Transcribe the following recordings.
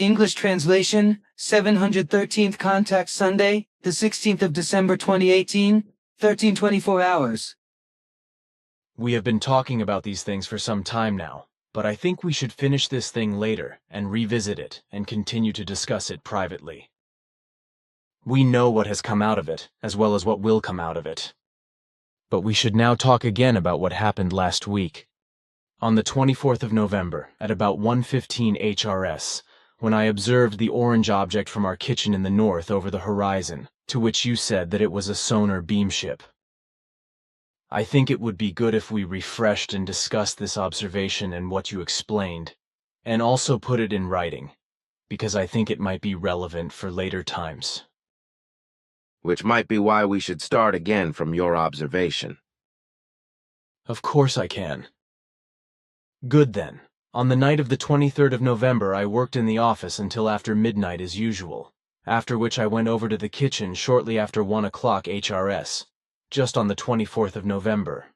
English translation, 713th Contact Sunday, the 16th of December 2018, 13:24 hours. We have been talking about these things for some time now, but I think we should finish this thing later and revisit it and continue to discuss it privately. We know what has come out of it, as well as what will come out of it. But we should now talk again about what happened last week. On the 24th of November, at about 1:15 HRS, when I observed the orange object from our kitchen in the north over the horizon, to which you said that it was a sonar beam ship. I think it would be good if we refreshed and discussed this observation and what you explained, and also put it in writing, because I think it might be relevant for later times. Which might be why we should start again from your observation. Of course I can. Good then. On the night of the 23rd of November, I worked in the office until after midnight as usual, after which I went over to the kitchen shortly after 1 o'clock HRS, just on the 24th of November.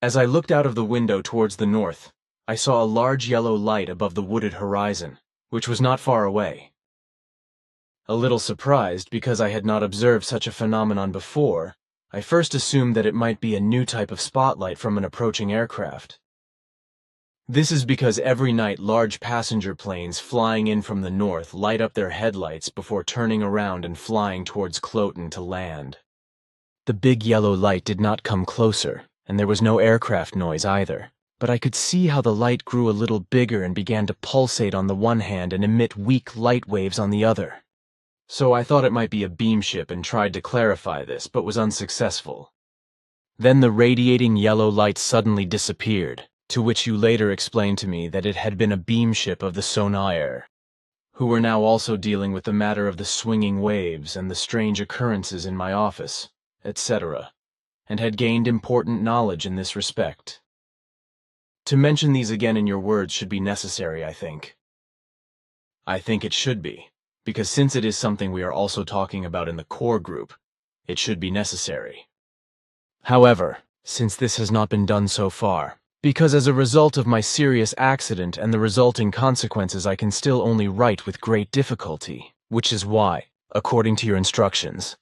As I looked out of the window towards the north, I saw a large yellow light above the wooded horizon, which was not far away. A little surprised because I had not observed such a phenomenon before, I first assumed that it might be a new type of spotlight from an approaching aircraft. This is because every night large passenger planes flying in from the north light up their headlights before turning around and flying towards Cloten to land. The big yellow light did not come closer, and there was no aircraft noise either, but I could see how the light grew a little bigger and began to pulsate on the one hand and emit weak light waves on the other. So I thought it might be a beam ship and tried to clarify this, but was unsuccessful. Then the radiating yellow light suddenly disappeared, to which you later explained to me that it had been a beam ship of the Sectarian, who were now also dealing with the matter of the swinging waves and the strange occurrences in my office, etc., and had gained important knowledge in this respect. To mention these again in your words should be necessary, I think. I think it should be, because since it is something we are also talking about in the core group, it should be necessary. However, since this has not been done so far, because as a result of my serious accident and the resulting consequences I can still only write with great difficulty, which is why, according to your instructions,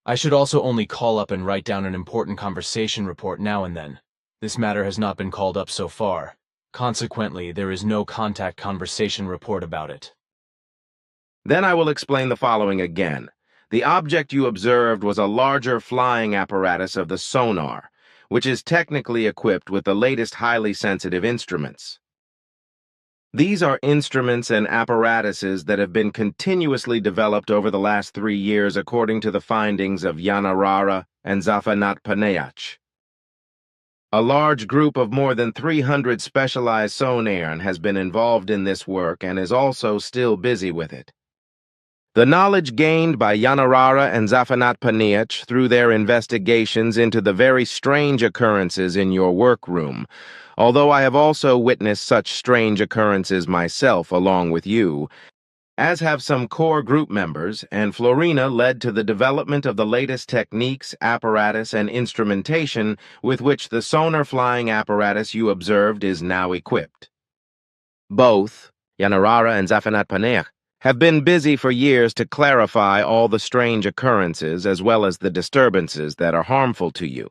I should also only call up and write down an important conversation report now and then. This matter has not been called up so far. Consequently, there is no contact conversation report about it. Then I will explain the following again. The object you observed was a larger flying apparatus of the sonar, which is technically equipped with the latest highly sensitive instruments. These are instruments and apparatuses that have been continuously developed over the last 3 years according to the findings of Jmmanuel and Paneach. A large group of more than 300 specialized sonarians has been involved in this work and is also still busy with it. The knowledge gained by Jmmanuel and Paneach through their investigations into the very strange occurrences in your workroom, although I have also witnessed such strange occurrences myself along with you, as have some core group members, and Florina led to the development of the latest techniques, apparatus, and instrumentation with which the sonar flying apparatus you observed is now equipped. Both, Jmmanuel and Paneach, have been busy for years to clarify all the strange occurrences as well as the disturbances that are harmful to you,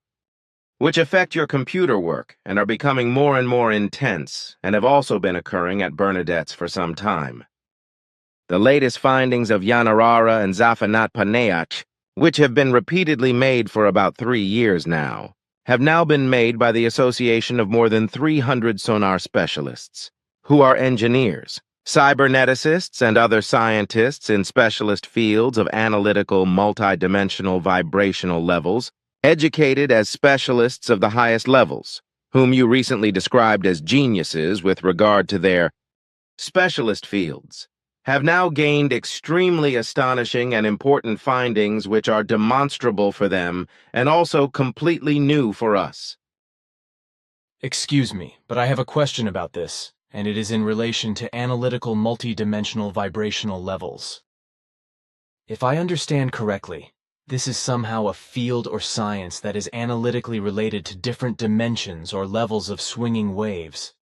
which affect your computer work and are becoming more and more intense and have also been occurring at Bernadette's for some time. The latest findings of Jmmanuel and Paneach, which have been repeatedly made for about 3 years now, have now been made by the association of more than 300 sonar specialists, who are engineers, cyberneticists, and other scientists in specialist fields of analytical multidimensional vibrational levels, educated as specialists of the highest levels, whom you recently described as geniuses with regard to their specialist fields, have now gained extremely astonishing and important findings which are demonstrable for them and also completely new for us. Excuse me, but I have a question about this, and it is in relation to analytical multidimensional vibrational levels. If I understand correctly, this is somehow a field or science that is analytically related to different dimensions or levels of swinging waves.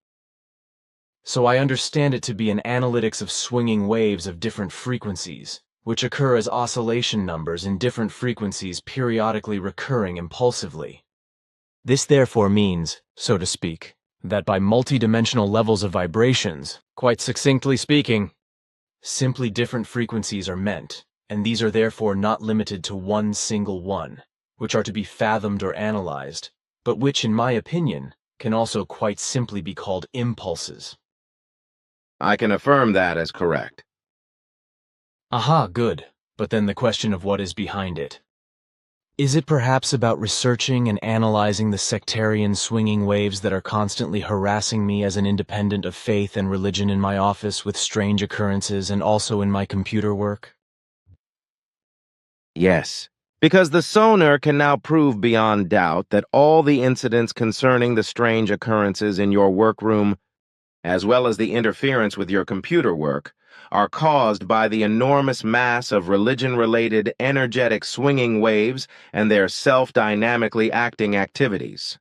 So I understand it to be an analytics of swinging waves of different frequencies, which occur as oscillation numbers in different frequencies periodically recurring impulsively. This therefore means, so to speak, that by multidimensional levels of vibrations, quite succinctly speaking, simply different frequencies are meant, and these are therefore not limited to one single one, which are to be fathomed or analyzed, but which, in my opinion, can also quite simply be called impulses. I can affirm that as correct. Aha, good. But then the question of what is behind it. Is it perhaps about researching and analyzing the sectarian swinging waves that are constantly harassing me as an independent of faith and religion in my office with strange occurrences and also in my computer work? Yes, because the sonar can now prove beyond doubt that all the incidents concerning the strange occurrences in your workroom, as well as the interference with your computer work, are caused by the enormous mass of religion-related energetic swinging waves and their self-dynamically acting activities.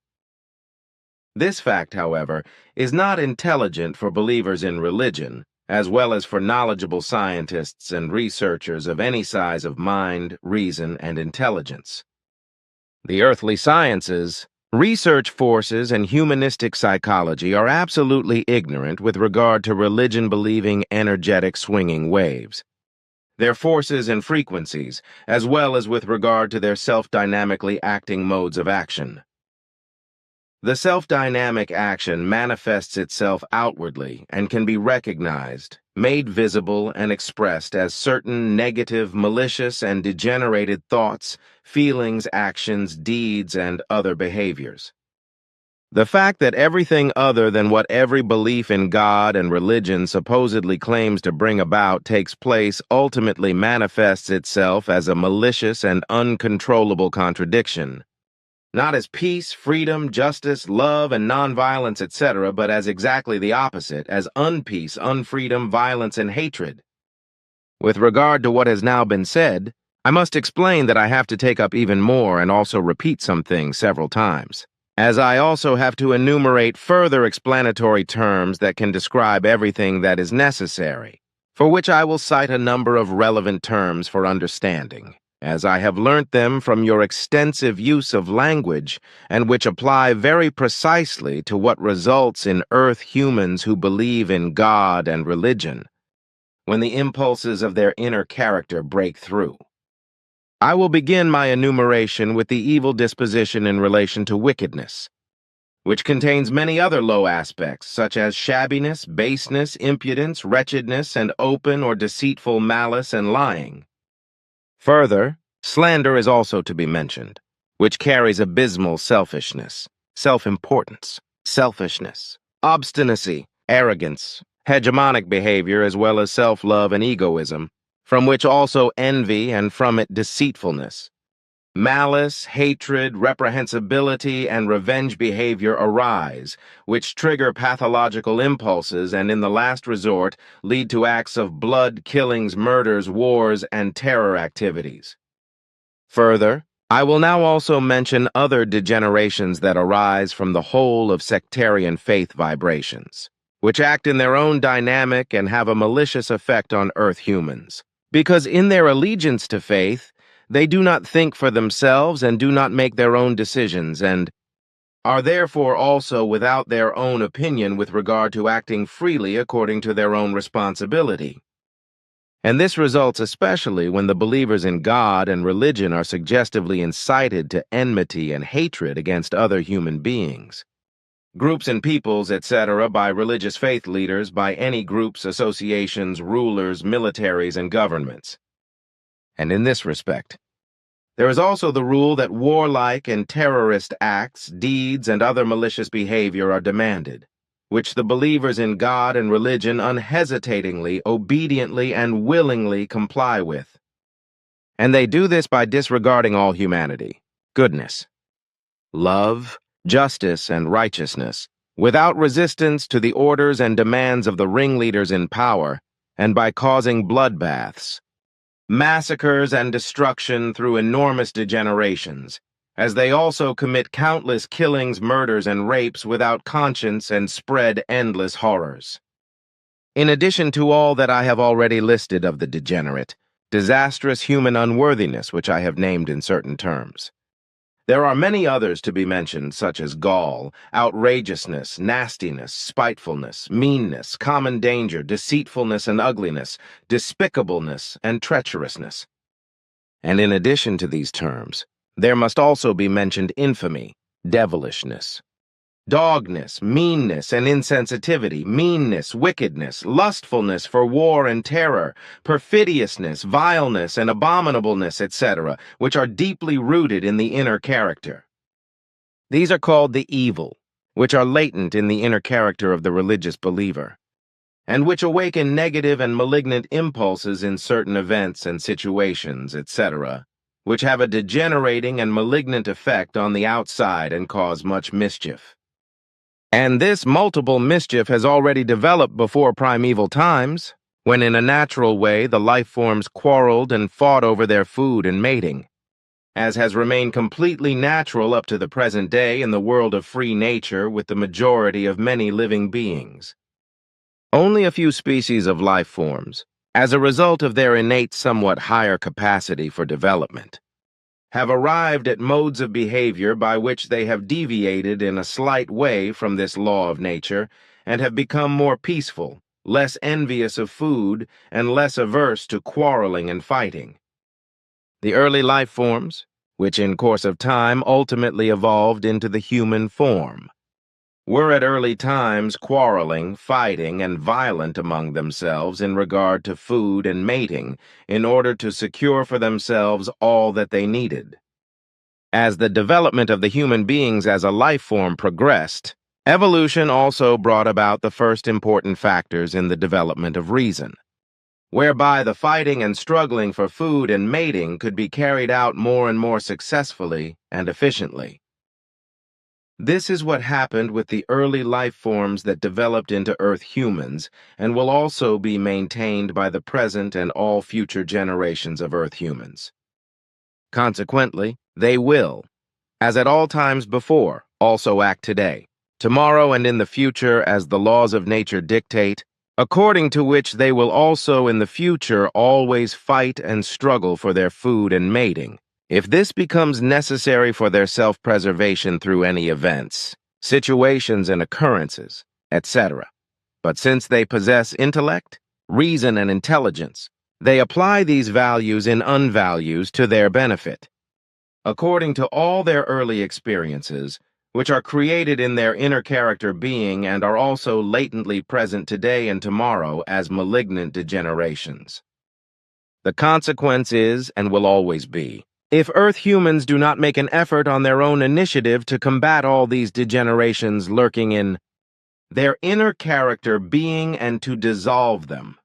This fact, however, is not intelligent for believers in religion, as well as for knowledgeable scientists and researchers of any size of mind, reason, and intelligence. The earthly sciences, research forces, and humanistic psychology are absolutely ignorant with regard to religion-believing energetic swinging waves, their forces and frequencies, as well as with regard to their self-dynamically acting modes of action. The self-dynamic action manifests itself outwardly and can be recognized, made visible, and expressed as certain negative, malicious, and degenerated thoughts, feelings, actions, deeds, and other behaviors. The fact that everything other than what every belief in God and religion supposedly claims to bring about takes place ultimately manifests itself as a malicious and uncontrollable contradiction. Not as peace, freedom, justice, love, and nonviolence, etc., but as exactly the opposite, as unpeace, unfreedom, violence, and hatred. With regard to what has now been said, I must explain that I have to take up even more and also repeat some things several times, as I also have to enumerate further explanatory terms that can describe everything that is necessary, for which I will cite a number of relevant terms for understanding, as I have learnt them from your extensive use of language, and which apply very precisely to what results in Earth humans who believe in God and religion, when the impulses of their inner character break through. I will begin my enumeration with the evil disposition in relation to wickedness, which contains many other low aspects, such as shabbiness, baseness, impudence, wretchedness, and open or deceitful malice and lying. Further, slander is also to be mentioned, which carries abysmal selfishness, self-importance, selfishness, obstinacy, arrogance, hegemonic behavior, as well as self-love and egoism, from which also envy and from it deceitfulness. Malice, hatred, reprehensibility, and revenge behavior arise, which trigger pathological impulses and, in the last resort, lead to acts of blood, killings, murders, wars, and terror activities. Further, I will now also mention other degenerations that arise from the whole of sectarian faith vibrations, which act in their own dynamic and have a malicious effect on Earth humans, because in their allegiance to faith, they do not think for themselves and do not make their own decisions, and are therefore also without their own opinion with regard to acting freely according to their own responsibility. And this results especially when the believers in God and religion are suggestively incited to enmity and hatred against other human beings, groups and peoples, etc., by religious faith leaders, by any groups, associations, rulers, militaries, and governments. And in this respect, there is also the rule that warlike and terrorist acts, deeds, and other malicious behavior are demanded, which the believers in God and religion unhesitatingly, obediently, and willingly comply with. And they do this by disregarding all humanity, goodness, love, justice, and righteousness, without resistance to the orders and demands of the ringleaders in power, and by causing bloodbaths, massacres, and destruction through enormous degenerations, as they also commit countless killings, murders, and rapes without conscience and spread endless horrors. In addition to all that I have already listed of the degenerate, disastrous human unworthiness which I have named in certain terms. There are many others to be mentioned, such as gall, outrageousness, nastiness, spitefulness, meanness, common danger, deceitfulness and ugliness, despicableness and treacherousness. And in addition to these terms, there must also be mentioned infamy, devilishness, dogness, meanness and insensitivity, meanness, wickedness, lustfulness for war and terror, perfidiousness, vileness, and abominableness, etc., which are deeply rooted in the inner character. These are called the evil, which are latent in the inner character of the religious believer, and which awaken negative and malignant impulses in certain events and situations, etc., which have a degenerating and malignant effect on the outside and cause much mischief. And this multiple mischief has already developed before primeval times, when in a natural way the life forms quarreled and fought over their food and mating, as has remained completely natural up to the present day in the world of free nature with the majority of many living beings. Only a few species of life forms, as a result of their innate somewhat higher capacity for development, have arrived at modes of behavior by which they have deviated in a slight way from this law of nature and have become more peaceful, less envious of food, and less averse to quarreling and fighting. The early life forms, which in course of time ultimately evolved into the human form, were at early times quarreling, fighting, and violent among themselves in regard to food and mating in order to secure for themselves all that they needed. As the development of the human beings as a life form progressed, evolution also brought about the first important factors in the development of reason, whereby the fighting and struggling for food and mating could be carried out more and more successfully and efficiently. This is what happened with the early life forms that developed into Earth humans and will also be maintained by the present and all future generations of Earth humans. Consequently, they will, as at all times before, also act today, tomorrow and in the future as the laws of nature dictate, according to which they will also in the future always fight and struggle for their food and mating, if this becomes necessary for their self-preservation through any events, situations and occurrences, etc. But since they possess intellect, reason, and intelligence, they apply these values in unvalues to their benefit, according to all their early experiences, which are created in their inner character being and are also latently present today and tomorrow as malignant degenerations. The consequence is, and will always be, if Earth humans do not make an effort on their own initiative to combat all these degenerations lurking in their inner character being and to dissolve them,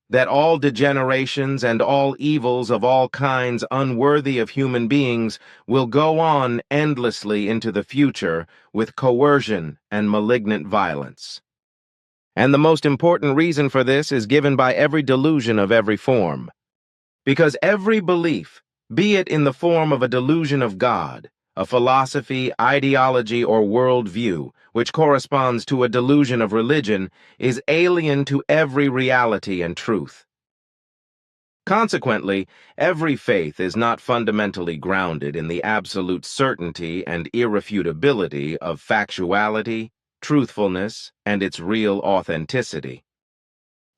that all degenerations and all evils of all kinds unworthy of human beings will go on endlessly into the future with coercion and malignant violence. And the most important reason for this is given by every delusion of every form, because every belief, be it in the form of a delusion of God, a philosophy, ideology, or worldview, which corresponds to a delusion of religion, is alien to every reality and truth. Consequently, every faith is not fundamentally grounded in the absolute certainty and irrefutability of factuality, truthfulness, and its real authenticity.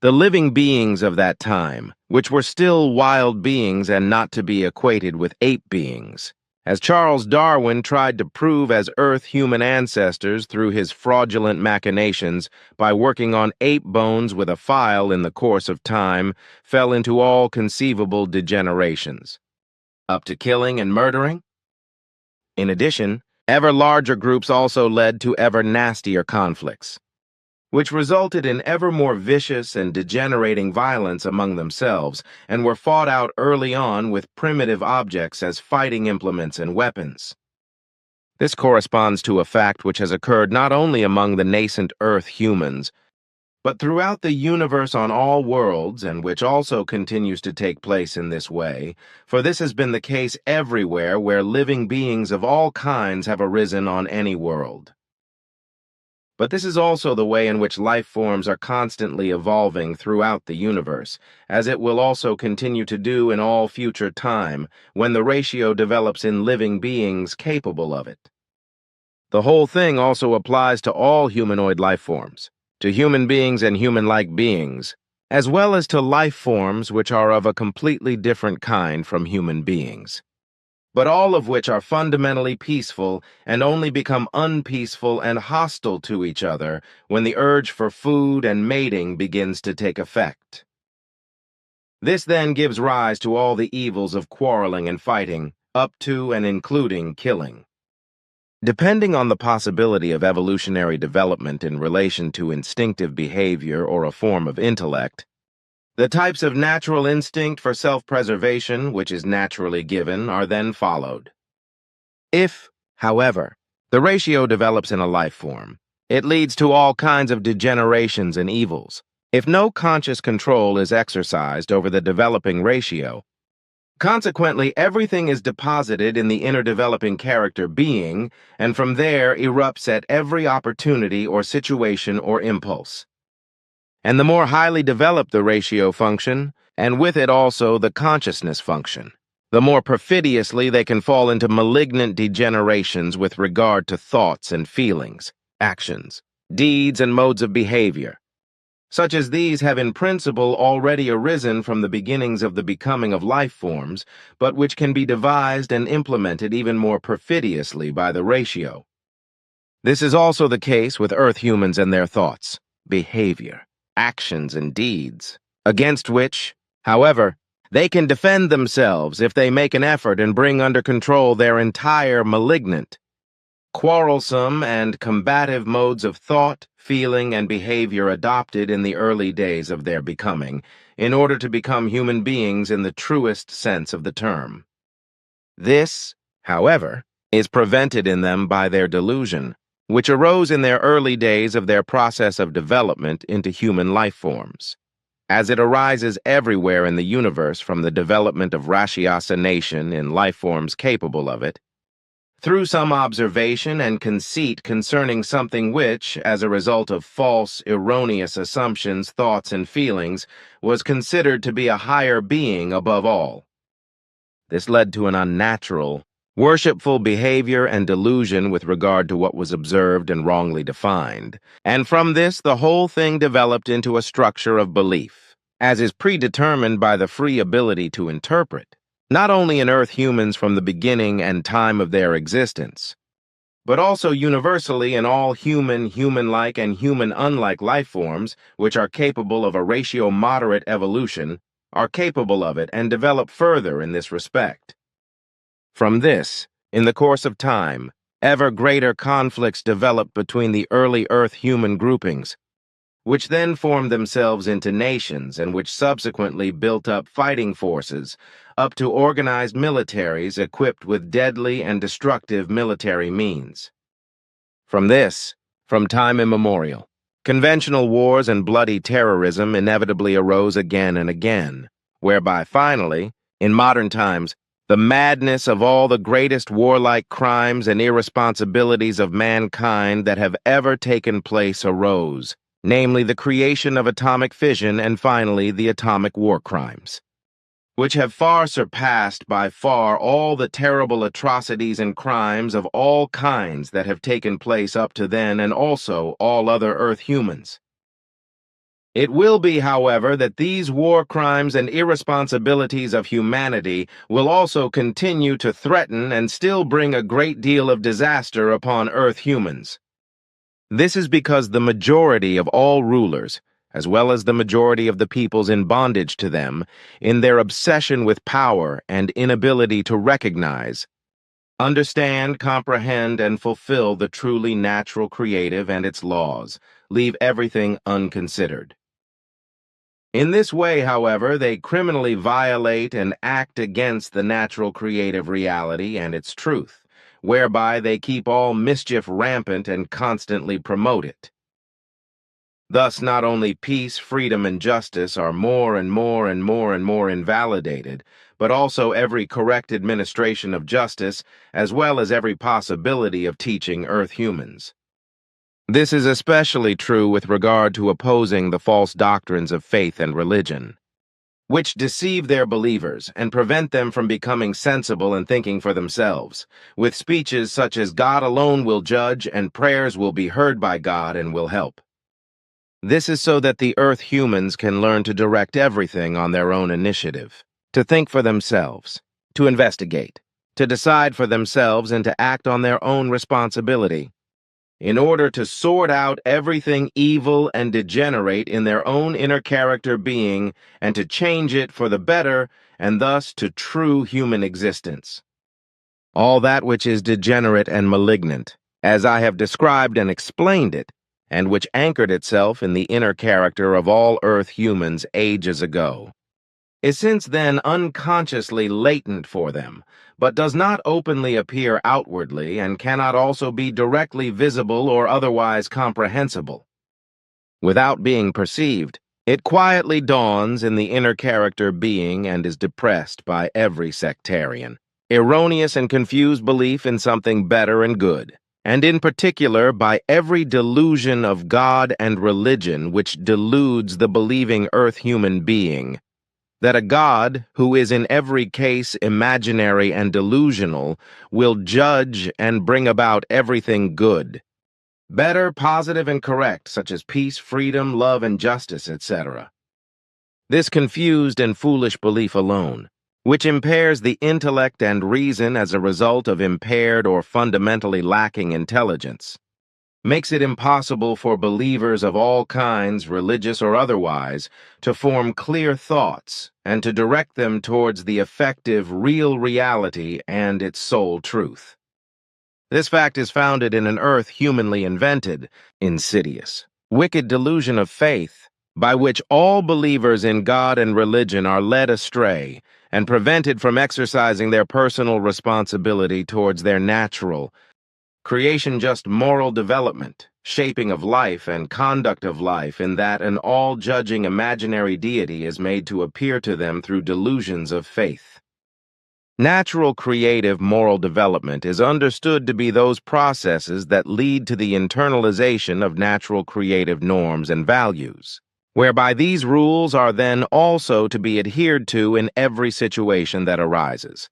The living beings of that time, which were still wild beings and not to be equated with ape beings, as Charles Darwin tried to prove as Earth human ancestors through his fraudulent machinations by working on ape bones with a file in the course of time, fell into all conceivable degenerations, up to killing and murdering. In addition, ever larger groups also led to ever nastier conflicts, which resulted in ever more vicious and degenerating violence among themselves, and were fought out early on with primitive objects as fighting implements and weapons. This corresponds to a fact which has occurred not only among the nascent Earth humans, but throughout the universe on all worlds, and which also continues to take place in this way, for this has been the case everywhere where living beings of all kinds have arisen on any world. But this is also the way in which life forms are constantly evolving throughout the universe, as it will also continue to do in all future time when the ratio develops in living beings capable of it. The whole thing also applies to all humanoid life forms, to human beings and human-like beings, as well as to life forms which are of a completely different kind from human beings, but all of which are fundamentally peaceful and only become unpeaceful and hostile to each other when the urge for food and mating begins to take effect. This then gives rise to all the evils of quarreling and fighting, up to and including killing. Depending on the possibility of evolutionary development in relation to instinctive behavior or a form of intellect, the types of natural instinct for self-preservation, which is naturally given, are then followed. If, however, the ratio develops in a life form, it leads to all kinds of degenerations and evils. If no conscious control is exercised over the developing ratio, consequently, everything is deposited in the inner developing character being, and from there erupts at every opportunity or situation or impulse. And the more highly developed the ratio function, and with it also the consciousness function, the more perfidiously they can fall into malignant degenerations with regard to thoughts and feelings, actions, deeds, and modes of behavior. Such as these have in principle already arisen from the beginnings of the becoming of life forms, but which can be devised and implemented even more perfidiously by the ratio. This is also the case with Earth humans and their thoughts, behavior, actions, and deeds, against which, however, they can defend themselves if they make an effort and bring under control their entire malignant, quarrelsome, and combative modes of thought, feeling, and behavior adopted in the early days of their becoming, in order to become human beings in the truest sense of the term. This, however, is prevented in them by their delusion, which arose in their early days of their process of development into human life forms, as it arises everywhere in the universe from the development of ratiocination in life forms capable of it, through some observation and conceit concerning something which, as a result of false, erroneous assumptions, thoughts, and feelings, was considered to be a higher being above all. This led to an unnatural, worshipful behavior and delusion with regard to what was observed and wrongly defined, and from this the whole thing developed into a structure of belief, as is predetermined by the free ability to interpret, not only in Earth humans from the beginning and time of their existence, but also universally in all human, human-like, and human-unlike life forms which are capable of a ratio-moderate evolution, are capable of it and develop further in this respect. From this, in the course of time, ever greater conflicts developed between the early Earth human groupings, which then formed themselves into nations and which subsequently built up fighting forces, up to organized militaries equipped with deadly and destructive military means. From this, from time immemorial, conventional wars and bloody terrorism inevitably arose again and again, whereby finally, in modern times, the madness of all the greatest warlike crimes and irresponsibilities of mankind that have ever taken place arose, namely the creation of atomic fission and finally the atomic war crimes, which have far surpassed by far all the terrible atrocities and crimes of all kinds that have taken place up to then and also all other Earth humans. It will be, however, that these war crimes and irresponsibilities of humanity will also continue to threaten and still bring a great deal of disaster upon Earth humans. This is because the majority of all rulers, as well as the majority of the peoples in bondage to them, in their obsession with power and inability to recognize, understand, comprehend, and fulfill the truly natural creative and its laws, leave everything unconsidered. In this way, however, they criminally violate and act against the natural creative reality and its truth, whereby they keep all mischief rampant and constantly promote it. Thus, not only peace, freedom, and justice are more and more and more and more invalidated, but also every correct administration of justice, as well as every possibility of teaching Earth humans. This is especially true with regard to opposing the false doctrines of faith and religion, which deceive their believers and prevent them from becoming sensible and thinking for themselves, with speeches such as God alone will judge and prayers will be heard by God and will help. This is so that the Earth humans can learn to direct everything on their own initiative, to think for themselves, to investigate, to decide for themselves and to act on their own responsibility, in order to sort out everything evil and degenerate in their own inner character being and to change it for the better and thus to true human existence. All that which is degenerate and malignant, as I have described and explained it, and which anchored itself in the inner character of all Earth humans ages ago, is since then unconsciously latent for them, but does not openly appear outwardly and cannot also be directly visible or otherwise comprehensible. Without being perceived, it quietly dawns in the inner character being and is depressed by every sectarian, erroneous and confused belief in something better and good, and in particular by every delusion of God and religion which deludes the believing Earth human being, that a God, who is in every case imaginary and delusional, will judge and bring about everything good, better, positive, and correct, such as peace, freedom, love, and justice, etc. This confused and foolish belief alone, which impairs the intellect and reason as a result of impaired or fundamentally lacking intelligence, makes it impossible for believers of all kinds, religious or otherwise, to form clear thoughts and to direct them towards the effective real reality and its sole truth. This fact is founded in an Earth humanly invented, insidious, wicked delusion of faith, by which all believers in God and religion are led astray and prevented from exercising their personal responsibility towards their natural, creation-just moral development, shaping of life and conduct of life in that an all-judging imaginary deity is made to appear to them through delusions of faith. Natural creative moral development is understood to be those processes that lead to the internalization of natural creative norms and values, whereby these rules are then also to be adhered to in every situation that arises,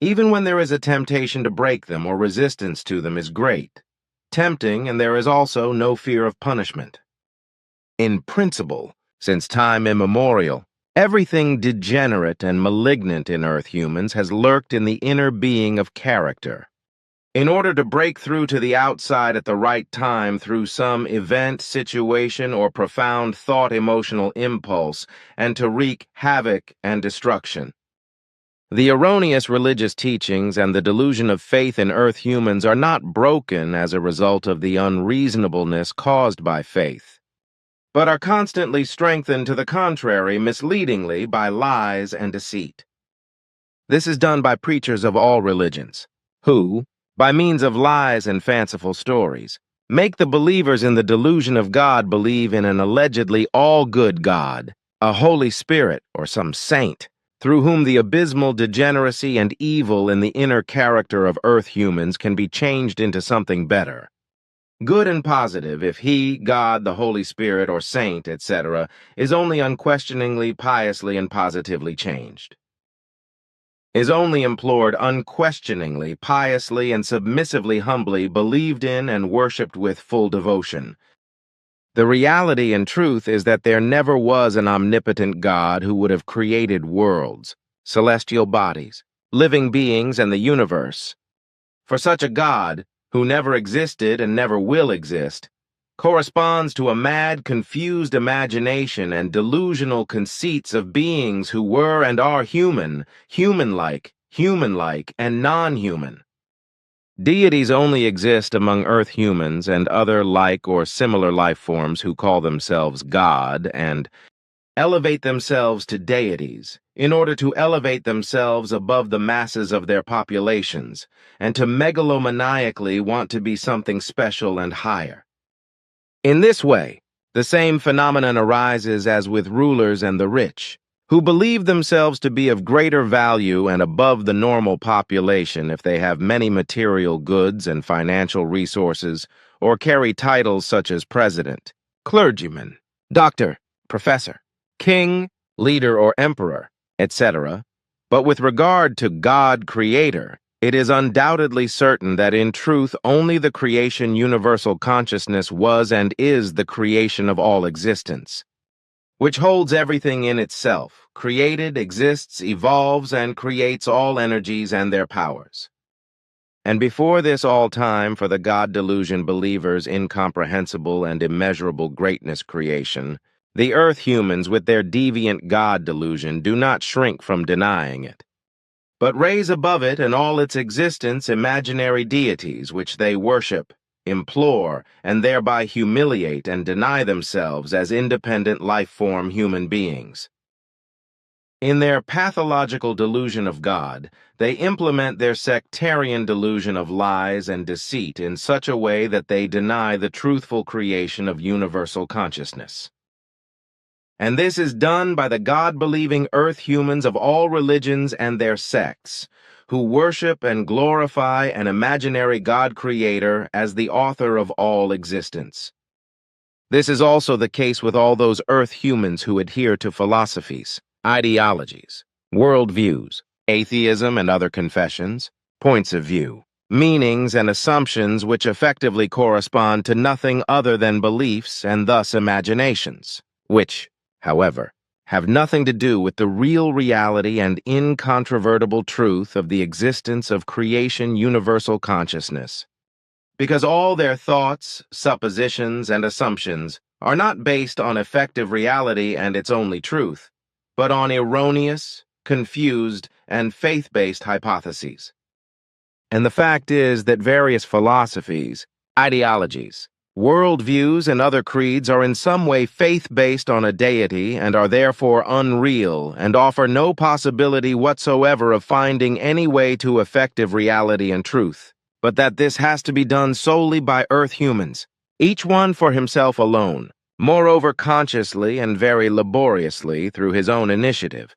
even when there is a temptation to break them or resistance to them is great, tempting, and there is also no fear of punishment. In principle, since time immemorial, everything degenerate and malignant in Earth humans has lurked in the inner being of character. In order to break through to the outside at the right time through some event, situation, or profound thought-emotional impulse, and to wreak havoc and destruction. The erroneous religious teachings and the delusion of faith in Earth humans are not broken as a result of the unreasonableness caused by faith, but are constantly strengthened to the contrary misleadingly by lies and deceit. This is done by preachers of all religions, who, by means of lies and fanciful stories, make the believers in the delusion of God believe in an allegedly all-good God, a Holy Spirit, or some saint, through whom the abysmal degeneracy and evil in the inner character of Earth humans can be changed into something better. Good and positive if he, God, the Holy Spirit, or saint, etc., is only unquestioningly, piously, and positively changed. Is only implored unquestioningly, piously, and submissively humbly believed in and worshipped with full devotion. The reality and truth is that there never was an omnipotent God who would have created worlds, celestial bodies, living beings, and the universe. For such a God, who never existed and never will exist, corresponds to a mad, confused imagination and delusional conceits of beings who were and are human, human-like, and non-human. Deities only exist among Earth humans and other like or similar life forms who call themselves God and elevate themselves to deities in order to elevate themselves above the masses of their populations and to megalomaniacally want to be something special and higher. In this way, the same phenomenon arises as with rulers and the rich, who believe themselves to be of greater value and above the normal population if they have many material goods and financial resources, or carry titles such as president, clergyman, doctor, professor, king, leader or emperor, etc. But with regard to God Creator, it is undoubtedly certain that in truth only the creation universal consciousness was and is the creation of all existence, which holds everything in itself, created, exists, evolves, and creates all energies and their powers. And before this all time for the God delusion believers' incomprehensible and immeasurable greatness creation, the earth humans with their deviant God delusion do not shrink from denying it, but raise above it and all its existence imaginary deities which they worship, implore, and thereby humiliate and deny themselves as independent life-form human beings. In their pathological delusion of God, they implement their sectarian delusion of lies and deceit in such a way that they deny the truthful creation of universal consciousness. And this is done by the God-believing earth humans of all religions and their sects, who worship and glorify an imaginary God creator as the author of all existence. This is also the case with all those earth humans who adhere to philosophies, ideologies, worldviews, atheism and other confessions, points of view, meanings and assumptions which effectively correspond to nothing other than beliefs and thus imaginations, which, however, have nothing to do with the real reality and incontrovertible truth of the existence of creation universal consciousness. Because all their thoughts, suppositions, and assumptions are not based on effective reality and its only truth, but on erroneous, confused, and faith-based hypotheses. And the fact is that various philosophies, ideologies, worldviews, and other creeds are in some way faith-based on a deity and are therefore unreal and offer no possibility whatsoever of finding any way to effective reality and truth, but that this has to be done solely by earth humans, each one for himself alone, moreover consciously and very laboriously through his own initiative.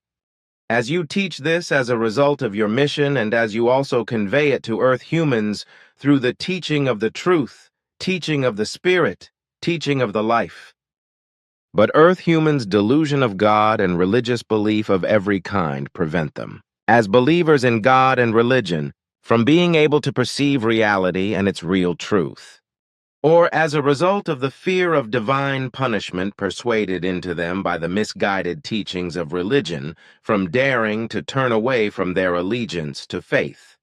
As you teach this as a result of your mission and as you also convey it to earth humans through the teaching of the truth, teaching of the Spirit, teaching of the life. But earth humans' delusion of God and religious belief of every kind prevent them, as believers in God and religion, from being able to perceive reality and its real truth, or as a result of the fear of divine punishment persuaded into them by the misguided teachings of religion, from daring to turn away from their allegiance to faith.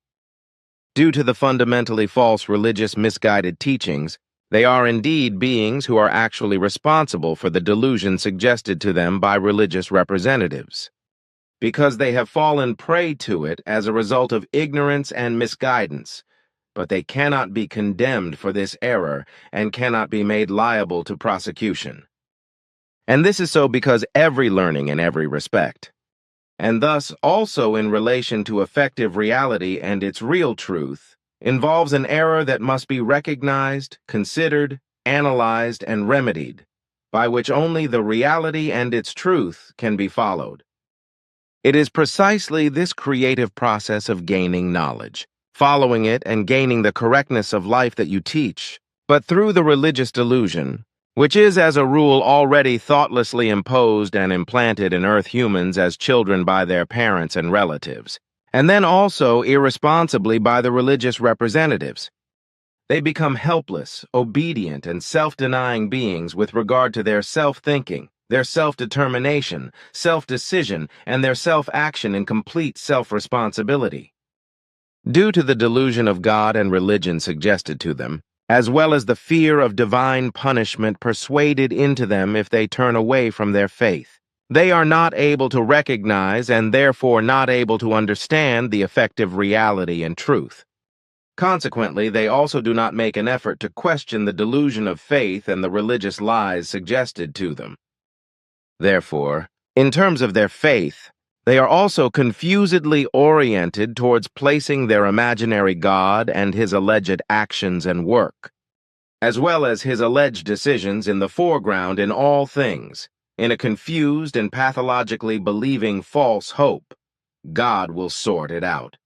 Due to the fundamentally false religious misguided teachings, they are indeed beings who are actually responsible for the delusion suggested to them by religious representatives, because they have fallen prey to it as a result of ignorance and misguidance, but they cannot be condemned for this error and cannot be made liable to prosecution. And this is so because every learning in every respect, and thus also in relation to effective reality and its real truth, involves an error that must be recognized, considered, analyzed, and remedied, by which only the reality and its truth can be followed. It is precisely this creative process of gaining knowledge, following it and gaining the correctness of life that you teach, but through the religious delusion, which is as a rule already thoughtlessly imposed and implanted in earth humans as children by their parents and relatives, and then also irresponsibly by the religious representatives. They become helpless, obedient, and self-denying beings with regard to their self-thinking, their self-determination, self-decision, and their self-action in complete self-responsibility. Due to the delusion of God and religion suggested to them, as well as the fear of divine punishment persuaded into them if they turn away from their faith, they are not able to recognize and therefore not able to understand the effective reality and truth. Consequently, they also do not make an effort to question the delusion of faith and the religious lies suggested to them. Therefore, in terms of their faith, they are also confusedly oriented towards placing their imaginary God and his alleged actions and work, as well as his alleged decisions in the foreground in all things, in a confused and pathologically believing false hope. God will sort it out.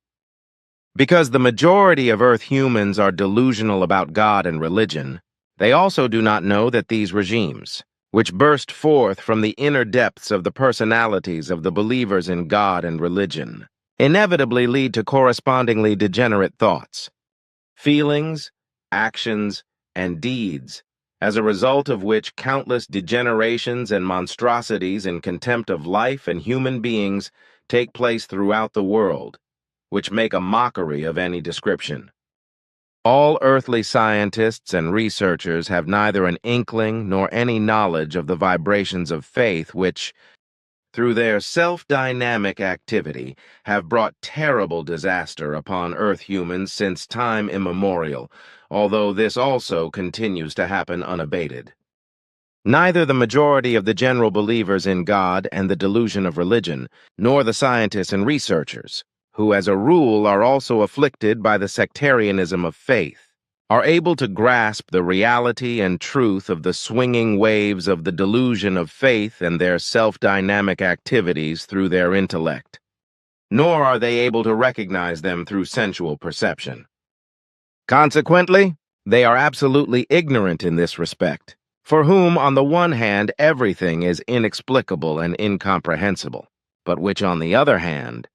Because the majority of Earth humans are delusional about God and religion, they also do not know that these regimes, which burst forth from the inner depths of the personalities of the believers in God and religion, inevitably lead to correspondingly degenerate thoughts, feelings, actions, and deeds, as a result of which countless degenerations and monstrosities in contempt of life and human beings take place throughout the world, which make a mockery of any description. All earthly scientists and researchers have neither an inkling nor any knowledge of the vibrations of faith which, through their self-dynamic activity, have brought terrible disaster upon Earth humans since time immemorial, although this also continues to happen unabated. Neither the majority of the general believers in God and the delusion of religion, nor the scientists and researchers, who as a rule are also afflicted by the sectarianism of faith, are able to grasp the reality and truth of the swinging waves of the delusion of faith and their self-dynamic activities through their intellect, nor are they able to recognize them through sensual perception. Consequently, they are absolutely ignorant in this respect, for whom, on the one hand, everything is inexplicable and incomprehensible, but which, on the other hand,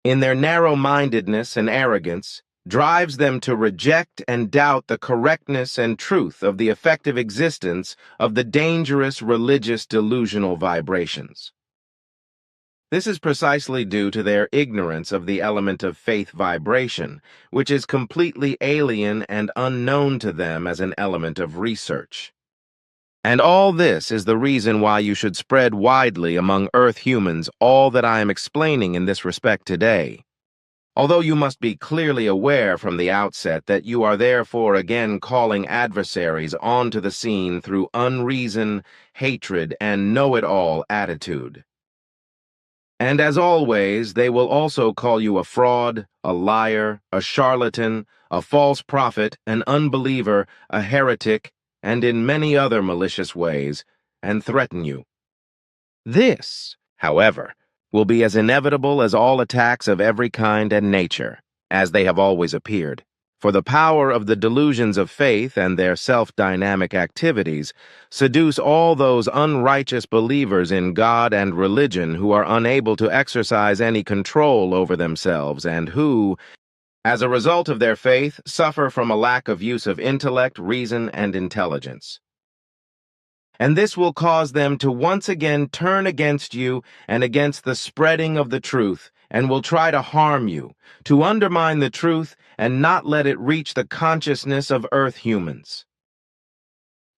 in their narrow-mindedness and arrogance, drives them to reject and doubt the correctness and truth of the effective existence of the dangerous religious delusional vibrations. This is precisely due to their ignorance of the element of faith vibration, which is completely alien and unknown to them as an element of research. And all this is the reason why you should spread widely among Earth humans all that I am explaining in this respect today. Although you must be clearly aware from the outset that you are therefore again calling adversaries onto the scene through unreason, hatred, and know-it-all attitude. And as always, they will also call you a fraud, a liar, a charlatan, a false prophet, an unbeliever, a heretic, and in many other malicious ways, and threaten you. This, however, will be as inevitable as all attacks of every kind and nature, as they have always appeared. For the power of the delusions of faith and their self-dynamic activities seduce all those unrighteous believers in God and religion who are unable to exercise any control over themselves and who, as a result of their faith, suffer from a lack of use of intellect, reason, and intelligence. And this will cause them to once again turn against you and against the spreading of the truth, and will try to harm you, to undermine the truth and not let it reach the consciousness of Earth humans.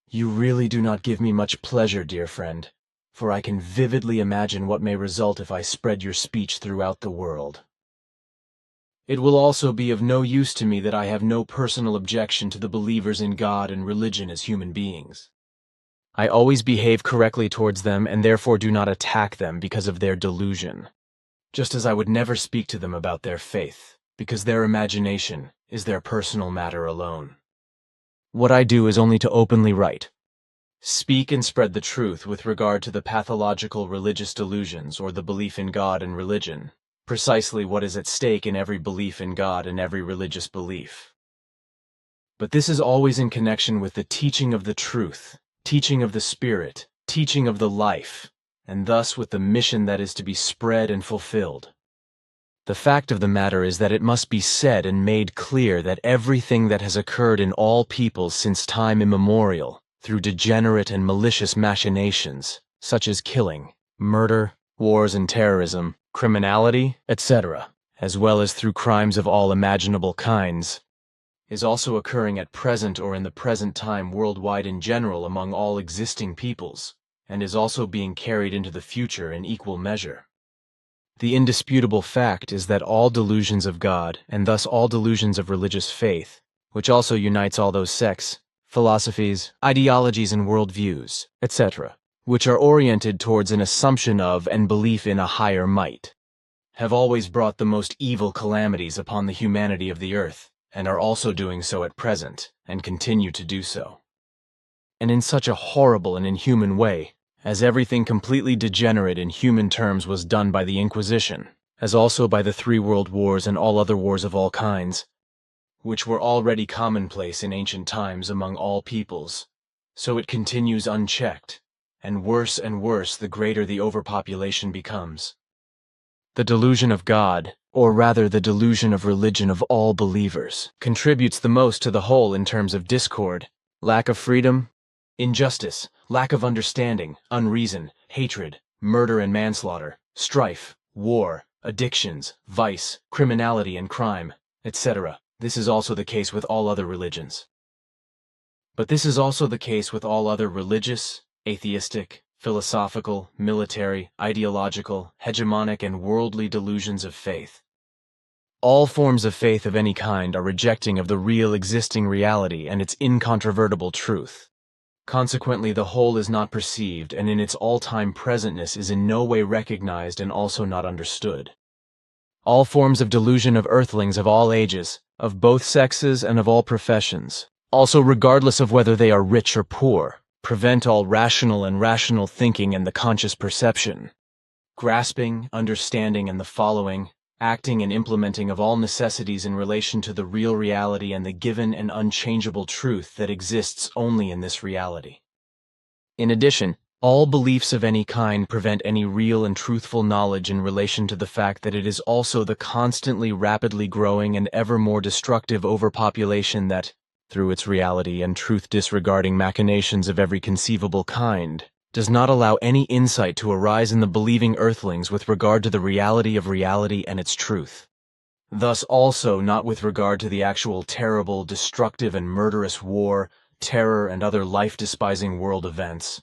You really do not give me much pleasure, dear friend, for I can vividly imagine what may result if I spread your speech throughout the world. It will also be of no use to me that I have no personal objection to the believers in God and religion as human beings. I always behave correctly towards them and therefore do not attack them because of their delusion, just as I would never speak to them about their faith, because their imagination is their personal matter alone. What I do is only to openly write, speak and spread the truth with regard to the pathological religious delusions or the belief in God and religion, precisely what is at stake in every belief in God and every religious belief. But this is always in connection with the teaching of the truth, teaching of the Spirit, teaching of the life, and thus with the mission that is to be spread and fulfilled. The fact of the matter is that it must be said and made clear that everything that has occurred in all peoples since time immemorial, through degenerate and malicious machinations, such as killing, murder, wars and terrorism, criminality, etc., as well as through crimes of all imaginable kinds, is also occurring at present or in the present time worldwide in general among all existing peoples, and is also being carried into the future in equal measure. The indisputable fact is that all delusions of God, and thus all delusions of religious faith, which also unites all those sects, philosophies, ideologies and worldviews, etc., which are oriented towards an assumption of and belief in a higher might, have always brought the most evil calamities upon the humanity of the earth, and are also doing so at present, and continue to do so. And in such a horrible and inhuman way, as everything completely degenerate in human terms was done by the Inquisition, as also by the 3 world wars and all other wars of all kinds, which were already commonplace in ancient times among all peoples. So it continues unchecked, and worse the greater the overpopulation becomes. The delusion of God, or rather the delusion of religion of all believers, contributes the most to the whole in terms of discord, lack of freedom, injustice, lack of understanding, unreason, hatred, murder and manslaughter, strife, war, addictions, vice, criminality and crime, etc. This is also the case with all other religions. But this is also the case with all other religious, atheistic, philosophical, military, ideological, hegemonic, and worldly delusions of faith. All forms of faith of any kind are rejecting of the real existing reality and its incontrovertible truth. Consequently, the whole is not perceived, and in its all-time presentness is in no way recognized and also not understood. All forms of delusion of earthlings of all ages, of both sexes and of all professions, also regardless of whether they are rich or poor, prevent all rational thinking and the conscious perception, grasping, understanding, and the following, acting and implementing of all necessities in relation to the real reality and the given and unchangeable truth that exists only in this reality. In addition, all beliefs of any kind prevent any real and truthful knowledge in relation to the fact that it is also the constantly rapidly growing and ever more destructive overpopulation that, through its reality and truth-disregarding machinations of every conceivable kind, does not allow any insight to arise in the believing earthlings with regard to the reality of reality and its truth. Thus also not with regard to the actual terrible, destructive, and murderous war, terror, and other life-despising world events.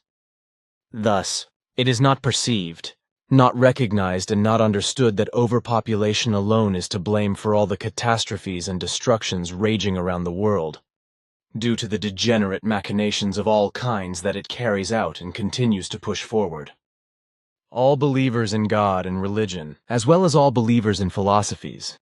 Thus, it is not perceived, not recognized, and not understood that overpopulation alone is to blame for all the catastrophes and destructions raging around the world, due to the degenerate machinations of all kinds that it carries out and continues to push forward. All believers in God and religion, as well as all believers in philosophies,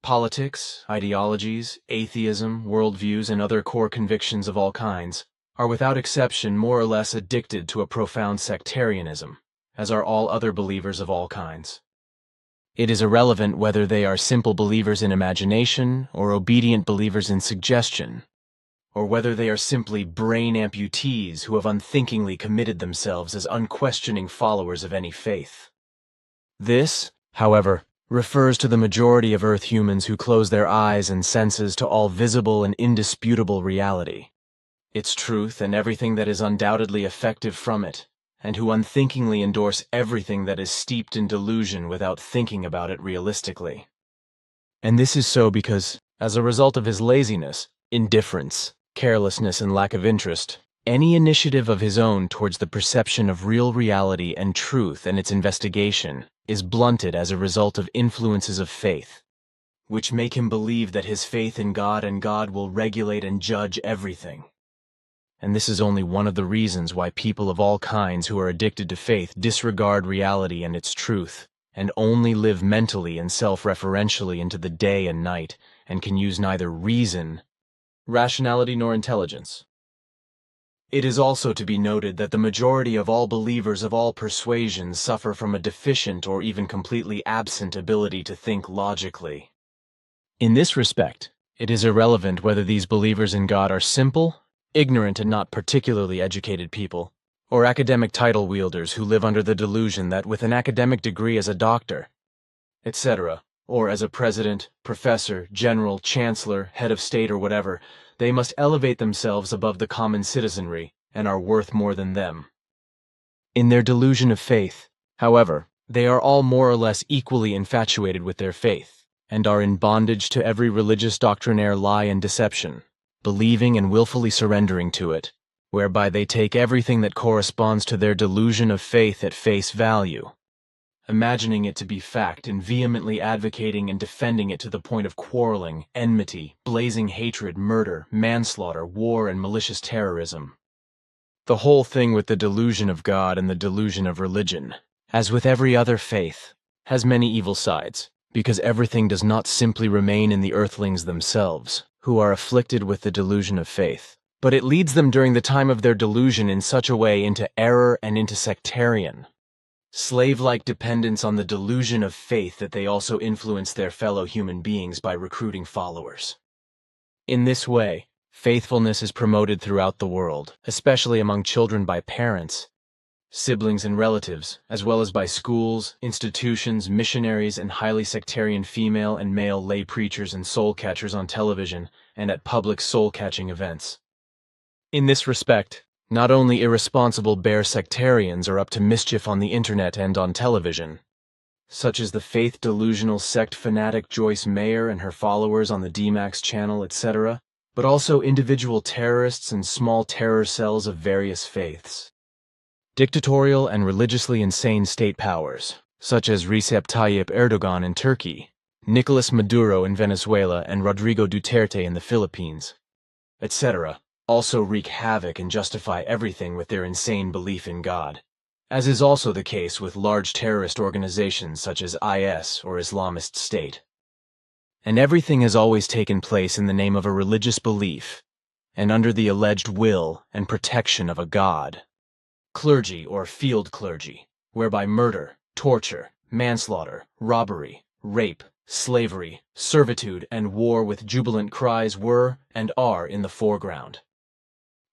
politics, ideologies, atheism, worldviews, and other core convictions of all kinds, are without exception more or less addicted to a profound sectarianism, as are all other believers of all kinds. It is irrelevant whether they are simple believers in imagination or obedient believers in suggestion, or whether they are simply brain amputees who have unthinkingly committed themselves as unquestioning followers of any faith. This, however, refers to the majority of Earth humans who close their eyes and senses to all visible and indisputable reality, its truth and everything that is undoubtedly effective from it, and who unthinkingly endorse everything that is steeped in delusion without thinking about it realistically. And this is so because, as a result of his laziness, indifference, carelessness, and lack of interest, any initiative of his own towards the perception of real reality and truth and its investigation is blunted as a result of influences of faith, which make him believe that his faith in God and God will regulate and judge everything. And this is only one of the reasons why people of all kinds who are addicted to faith disregard reality and its truth, and only live mentally and self-referentially into the day and night, and can use neither reason, rationality, nor intelligence. It is also to be noted that the majority of all believers of all persuasions suffer from a deficient or even completely absent ability to think logically. In this respect, it is irrelevant whether these believers in God are simple, ignorant, and not particularly educated people, or academic title wielders who live under the delusion that with an academic degree as a doctor, etc., or as a president, professor, general, chancellor, head of state, or whatever, they must elevate themselves above the common citizenry and are worth more than them. In their delusion of faith, however, they are all more or less equally infatuated with their faith, and are in bondage to every religious doctrinaire lie and deception, believing and willfully surrendering to it, whereby they take everything that corresponds to their delusion of faith at face value, imagining it to be fact and vehemently advocating and defending it to the point of quarreling, enmity, blazing hatred, murder, manslaughter, war, and malicious terrorism. The whole thing with the delusion of God and the delusion of religion, as with every other faith, has many evil sides, because everything does not simply remain in the earthlings themselves, who are afflicted with the delusion of faith, but it leads them during the time of their delusion in such a way into error and into sectarian, slave-like dependence on the delusion of faith that they also influence their fellow human beings by recruiting followers. In this way, faithfulness is promoted throughout the world, especially among children by parents, siblings and relatives, as well as by schools, institutions, missionaries, and highly sectarian female and male lay preachers and soul catchers on television and at public soul-catching events. In this respect, not only irresponsible bare sectarians are up to mischief on the internet and on television, such as the faith delusional sect fanatic Joyce Meier and her followers on the D-Max channel, etc., but also individual terrorists and small terror cells of various faiths. Dictatorial and religiously insane state powers, such as Recep Tayyip Erdogan in Turkey, Nicolas Maduro in Venezuela, and Rodrigo Duterte in the Philippines, etc., also wreak havoc and justify everything with their insane belief in God, as is also the case with large terrorist organizations such as IS or Islamist State. And everything has always taken place in the name of a religious belief, and under the alleged will and protection of a God. Clergy or field clergy, whereby murder, torture, manslaughter, robbery, rape, slavery, servitude, and war with jubilant cries were and are in the foreground.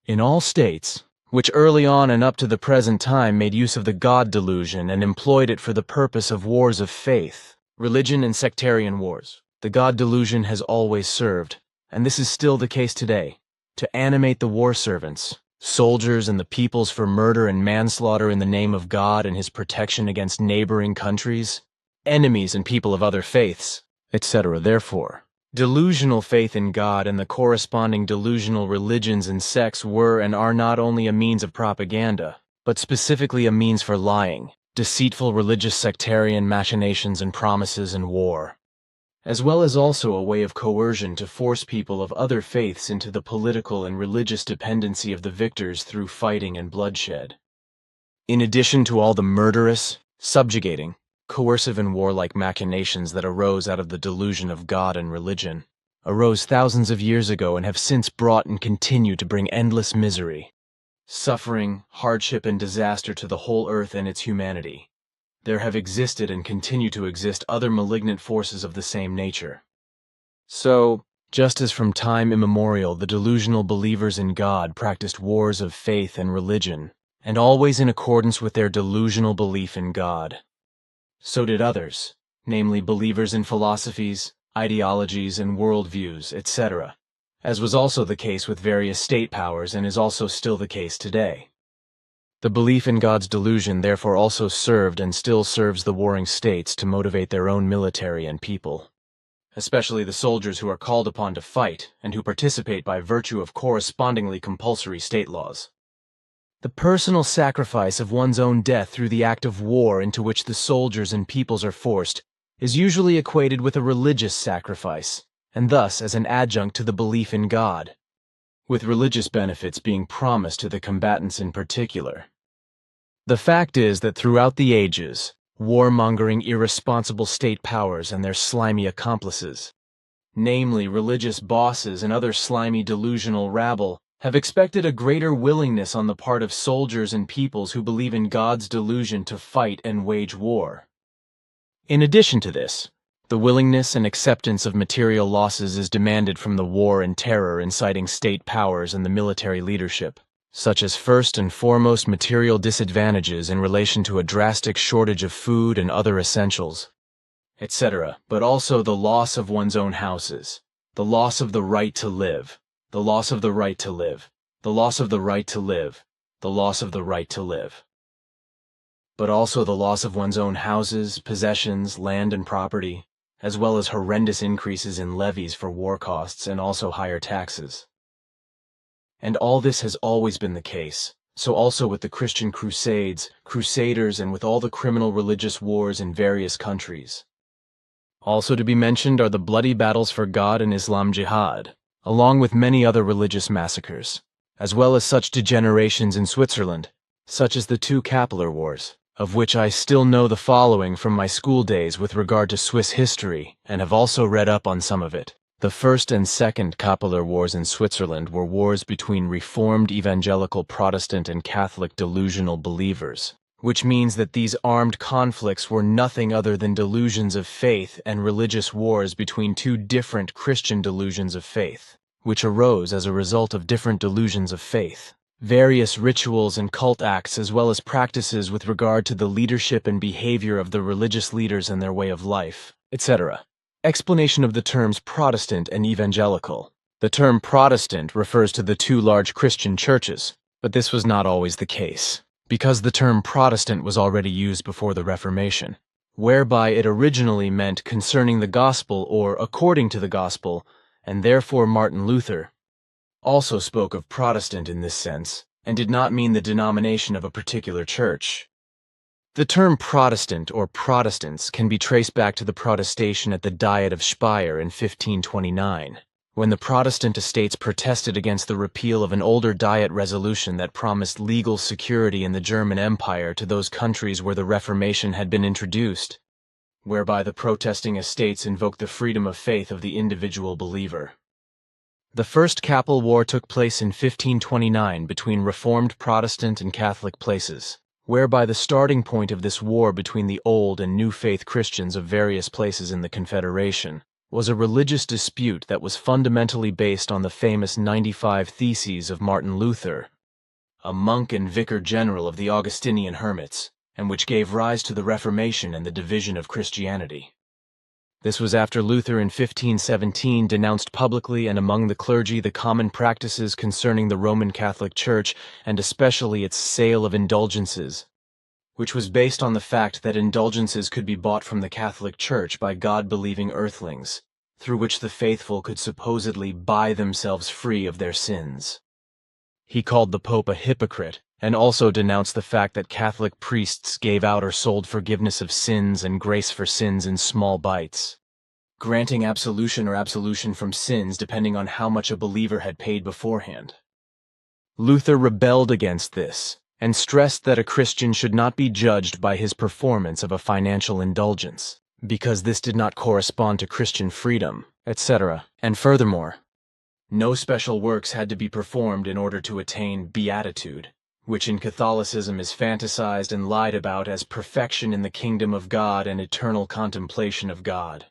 In all states, which early on and up to the present time made use of the God delusion and employed it for the purpose of wars of faith, religion, and sectarian wars, the God delusion has always served, and this is still the case today, to animate the war servants, soldiers, and the peoples for murder and manslaughter in the name of God and his protection against neighboring countries, enemies and people of other faiths, etc. Therefore, delusional faith in God and the corresponding delusional religions and sects were and are not only a means of propaganda, but specifically a means for lying, deceitful religious sectarian machinations and promises and war, as well as also a way of coercion to force people of other faiths into the political and religious dependency of the victors through fighting and bloodshed. In addition to all the murderous, subjugating, coercive and warlike machinations that arose out of the delusion of God and religion, arose thousands of years ago and have since brought and continue to bring endless misery, suffering, hardship, and disaster to the whole earth and its humanity, there have existed and continue to exist other malignant forces of the same nature. So, just as from time immemorial the delusional believers in God practiced wars of faith and religion, and always in accordance with their delusional belief in God, so did others, namely believers in philosophies, ideologies, and worldviews, etc., as was also the case with various state powers and is also still the case today. The belief in God's delusion therefore also served and still serves the warring states to motivate their own military and people, especially the soldiers who are called upon to fight and who participate by virtue of correspondingly compulsory state laws. The personal sacrifice of one's own death through the act of war into which the soldiers and peoples are forced is usually equated with a religious sacrifice, and thus as an adjunct to the belief in God, with religious benefits being promised to the combatants in particular. The fact is that throughout the ages, warmongering irresponsible state powers and their slimy accomplices, namely religious bosses and other slimy delusional rabble, have expected a greater willingness on the part of soldiers and peoples who believe in God's delusion to fight and wage war. In addition to this, the willingness and acceptance of material losses is demanded from the war and terror inciting state powers and the military leadership, such as first and foremost material disadvantages in relation to a drastic shortage of food and other essentials, etc., but also the loss of one's own houses, the loss of the right to live, the loss of the right to live, the loss of the right to live, the loss of the right to live, but also the loss of one's own houses, possessions, land, and property, as well as horrendous increases in levies for war costs and also higher taxes. And all this has always been the case, so also with the Christian crusades, crusaders, and with all the criminal religious wars in various countries. Also to be mentioned are the bloody battles for God and Islam jihad, along with many other religious massacres, as well as such degenerations in Switzerland, such as the two Capellar Wars, of which I still know the following from my school days with regard to Swiss history, and have also read up on some of it. The First and Second Capellar Wars in Switzerland were wars between Reformed evangelical Protestant and Catholic delusional believers, which means that these armed conflicts were nothing other than delusions of faith and religious wars between two different Christian delusions of faith, which arose as a result of different delusions of faith. Various rituals and cult acts as well as practices with regard to the leadership and behavior of the religious leaders and their way of life, etc. Explanation of the terms Protestant and Evangelical. The term Protestant refers to the two large Christian churches, but this was not always the case, because the term Protestant was already used before the Reformation, whereby it originally meant concerning the gospel or according to the gospel, and therefore Martin Luther also spoke of Protestant in this sense, and did not mean the denomination of a particular church. The term Protestant or Protestants can be traced back to the protestation at the Diet of Speyer in 1529, when the Protestant estates protested against the repeal of an older Diet resolution that promised legal security in the German Empire to those countries where the Reformation had been introduced, whereby the protesting estates invoked the freedom of faith of the individual believer. The First Capel War took place in 1529 between Reformed Protestant and Catholic places, whereby the starting point of this war between the old and new faith Christians of various places in the Confederation was a religious dispute that was fundamentally based on the famous 95 Theses of Martin Luther, a monk and vicar general of the Augustinian hermits, and which gave rise to the Reformation and the division of Christianity. This was after Luther in 1517 denounced publicly and among the clergy the common practices concerning the Roman Catholic Church and especially its sale of indulgences, which was based on the fact that indulgences could be bought from the Catholic Church by God-believing earthlings, through which the faithful could supposedly buy themselves free of their sins. He called the Pope a hypocrite, and also denounced the fact that Catholic priests gave out or sold forgiveness of sins and grace for sins in small bites, granting absolution or absolution from sins depending on how much a believer had paid beforehand. Luther rebelled against this, and stressed that a Christian should not be judged by his performance of a financial indulgence, because this did not correspond to Christian freedom, etc. And furthermore, no special works had to be performed in order to attain beatitude, which in Catholicism is fantasized and lied about as perfection in the kingdom of God and eternal contemplation of God.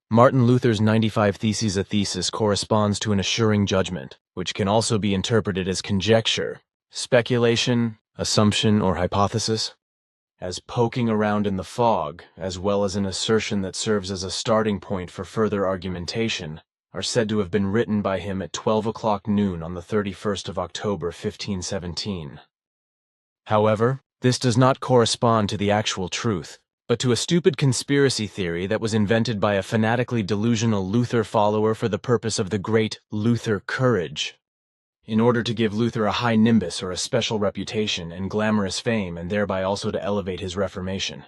Martin Luther's 95 Theses a thesis corresponds to an assuring judgment, which can also be interpreted as conjecture, speculation, assumption, or hypothesis, as poking around in the fog, as well as an assertion that serves as a starting point for further argumentation, are said to have been written by him at 12 o'clock noon on the 31st of October 1517. However, this does not correspond to the actual truth, but to a stupid conspiracy theory that was invented by a fanatically delusional Luther follower for the purpose of the great Luther courage, in order to give Luther a high nimbus or a special reputation and glamorous fame, and thereby also to elevate his Reformation.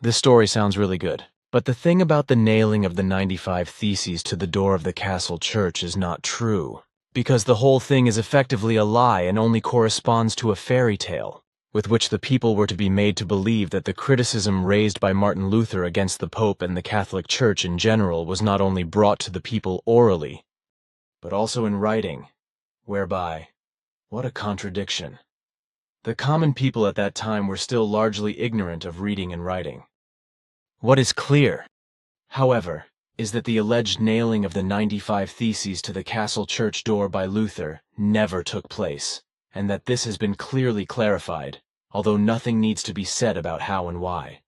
This story sounds really good. But the thing about the nailing of the 95 Theses to the door of the castle church is not true, because the whole thing is effectively a lie and only corresponds to a fairy tale, with which the people were to be made to believe that the criticism raised by Martin Luther against the Pope and the Catholic Church in general was not only brought to the people orally, but also in writing, whereby, what a contradiction. The common people at that time were still largely ignorant of reading and writing. What is clear, however, is that the alleged nailing of the 95 Theses to the castle church door by Luther never took place, and that this has been clearly clarified, although nothing needs to be said about how and why.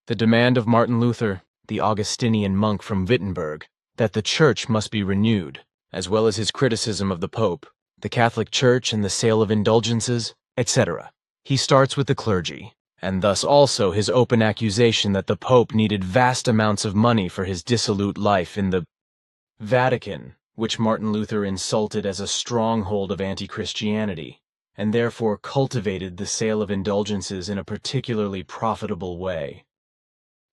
The demand of Martin Luther, the Augustinian monk from Wittenberg, that the church must be renewed, as well as his criticism of the Pope, the Catholic Church and the sale of indulgences, etc. He starts with the clergy, and thus also his open accusation that the Pope needed vast amounts of money for his dissolute life in the Vatican, which Martin Luther insulted as a stronghold of anti-Christianity, and therefore cultivated the sale of indulgences in a particularly profitable way.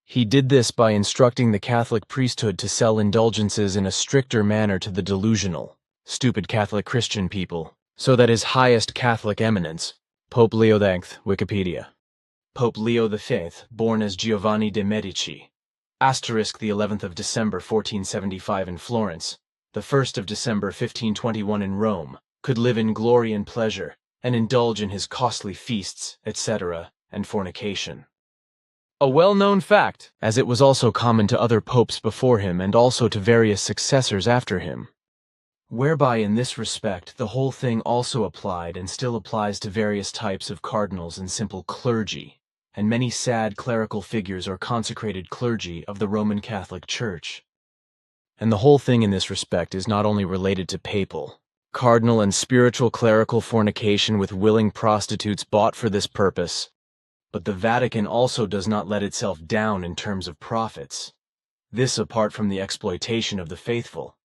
He did this by instructing the Catholic priesthood to sell indulgences in a stricter manner to the delusional, stupid Catholic Christian people, so that his highest Catholic eminence, Pope Leo X, Wikipedia, Pope Leo V, born as Giovanni de' Medici, asterisk the 11th of December 1475 in Florence, the 1st of December 1521 in Rome, could live in glory and pleasure, and indulge in his costly feasts, etc., and fornication. A well-known fact, as it was also common to other popes before him and also to various successors after him. Whereby in this respect the whole thing also applied and still applies to various types of cardinals and simple clergy, and many sad clerical figures or consecrated clergy of the Roman Catholic Church. And the whole thing in this respect is not only related to papal, cardinal and spiritual clerical fornication with willing prostitutes bought for this purpose, but the Vatican also does not let itself down in terms of profits. This apart from the exploitation of the faithful,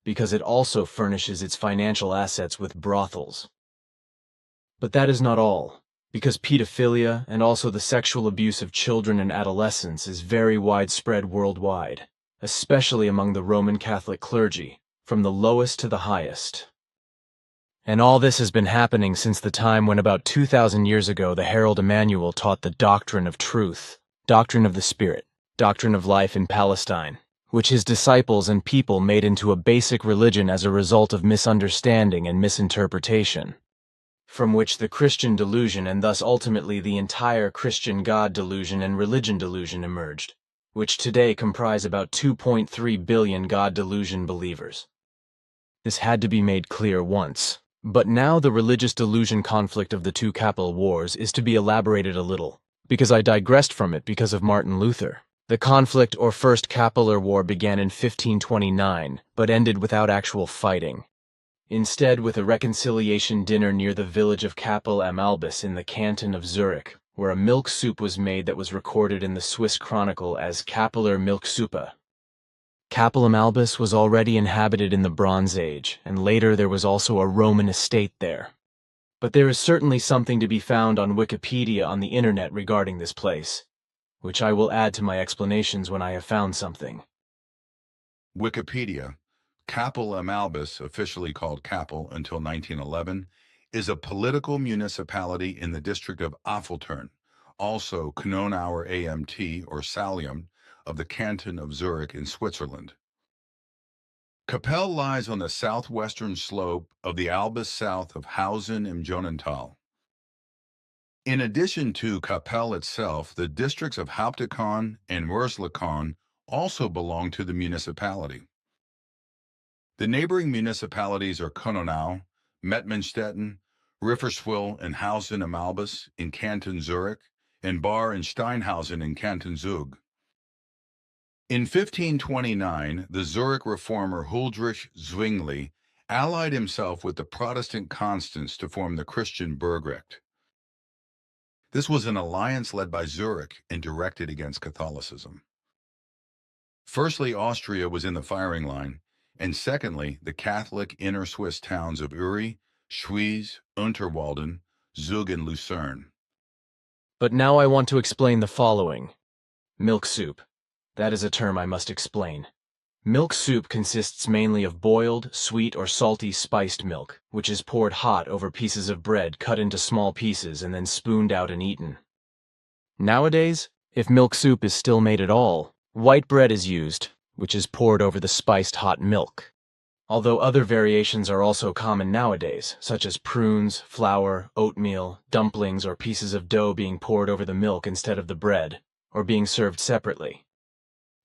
because it also furnishes its financial assets with brothels. But that is not all, because pedophilia and also the sexual abuse of children and adolescents is very widespread worldwide, especially among the Roman Catholic clergy, from the lowest to the highest. And all this has been happening since the time when about 2,000 years ago the herald Jmmanuel taught the doctrine of truth, doctrine of the Spirit, doctrine of life in Palestine, which his disciples and people made into a basic religion as a result of misunderstanding and misinterpretation, from which the Christian delusion and thus ultimately the entire Christian God delusion and religion delusion emerged, which today comprise about 2.3 billion God delusion believers. This had to be made clear once, but now the religious delusion conflict of the two Capel Wars is to be elaborated a little, because I digressed from it because of Martin Luther. The conflict or First Capeller War began in 1529, but ended without actual fighting. Instead, with a reconciliation dinner near the village of Capel am Albis in the canton of Zurich, where a milk soup was made that was recorded in the Swiss Chronicle as Capeller Milchsuppe. Capel am Albis was already inhabited in the Bronze Age, and later there was also a Roman estate there. But there is certainly something to be found on Wikipedia on the internet regarding this place, which I will add to my explanations when I have found something. Wikipedia. Capel am Albis, officially called Capel until 1911, is a political municipality in the district of Affoltern, also Knonauer Amt or Salium, of the canton of Zurich in Switzerland. Capel lies on the southwestern slope of the Albis south of Hausen im Jonental. In addition to Capel itself, the districts of Hauptakon and Wurslakon also belong to the municipality. The neighboring municipalities are Kononau, Mettmanstetten, Rifferswil and Hausen am Albis in Canton Zurich, and Bar and Steinhausen in Canton Zug. In 1529, the Zurich reformer Huldrych Zwingli allied himself with the Protestant Constance to form the Christian Burgrecht. This was an alliance led by Zurich and directed against Catholicism. Firstly, Austria was in the firing line, and secondly, the Catholic inner Swiss towns of Uri, Schwyz, Unterwalden, Zug, and Lucerne. But now I want to explain the following. Milk soup. That is a term I must explain. Milk soup consists mainly of boiled, sweet, or salty spiced milk, which is poured hot over pieces of bread cut into small pieces and then spooned out and eaten. Nowadays, if milk soup is still made at all, white bread is used, which is poured over the spiced hot milk. Although other variations are also common nowadays, such as prunes, flour, oatmeal, dumplings, or pieces of dough being poured over the milk instead of the bread, or being served separately.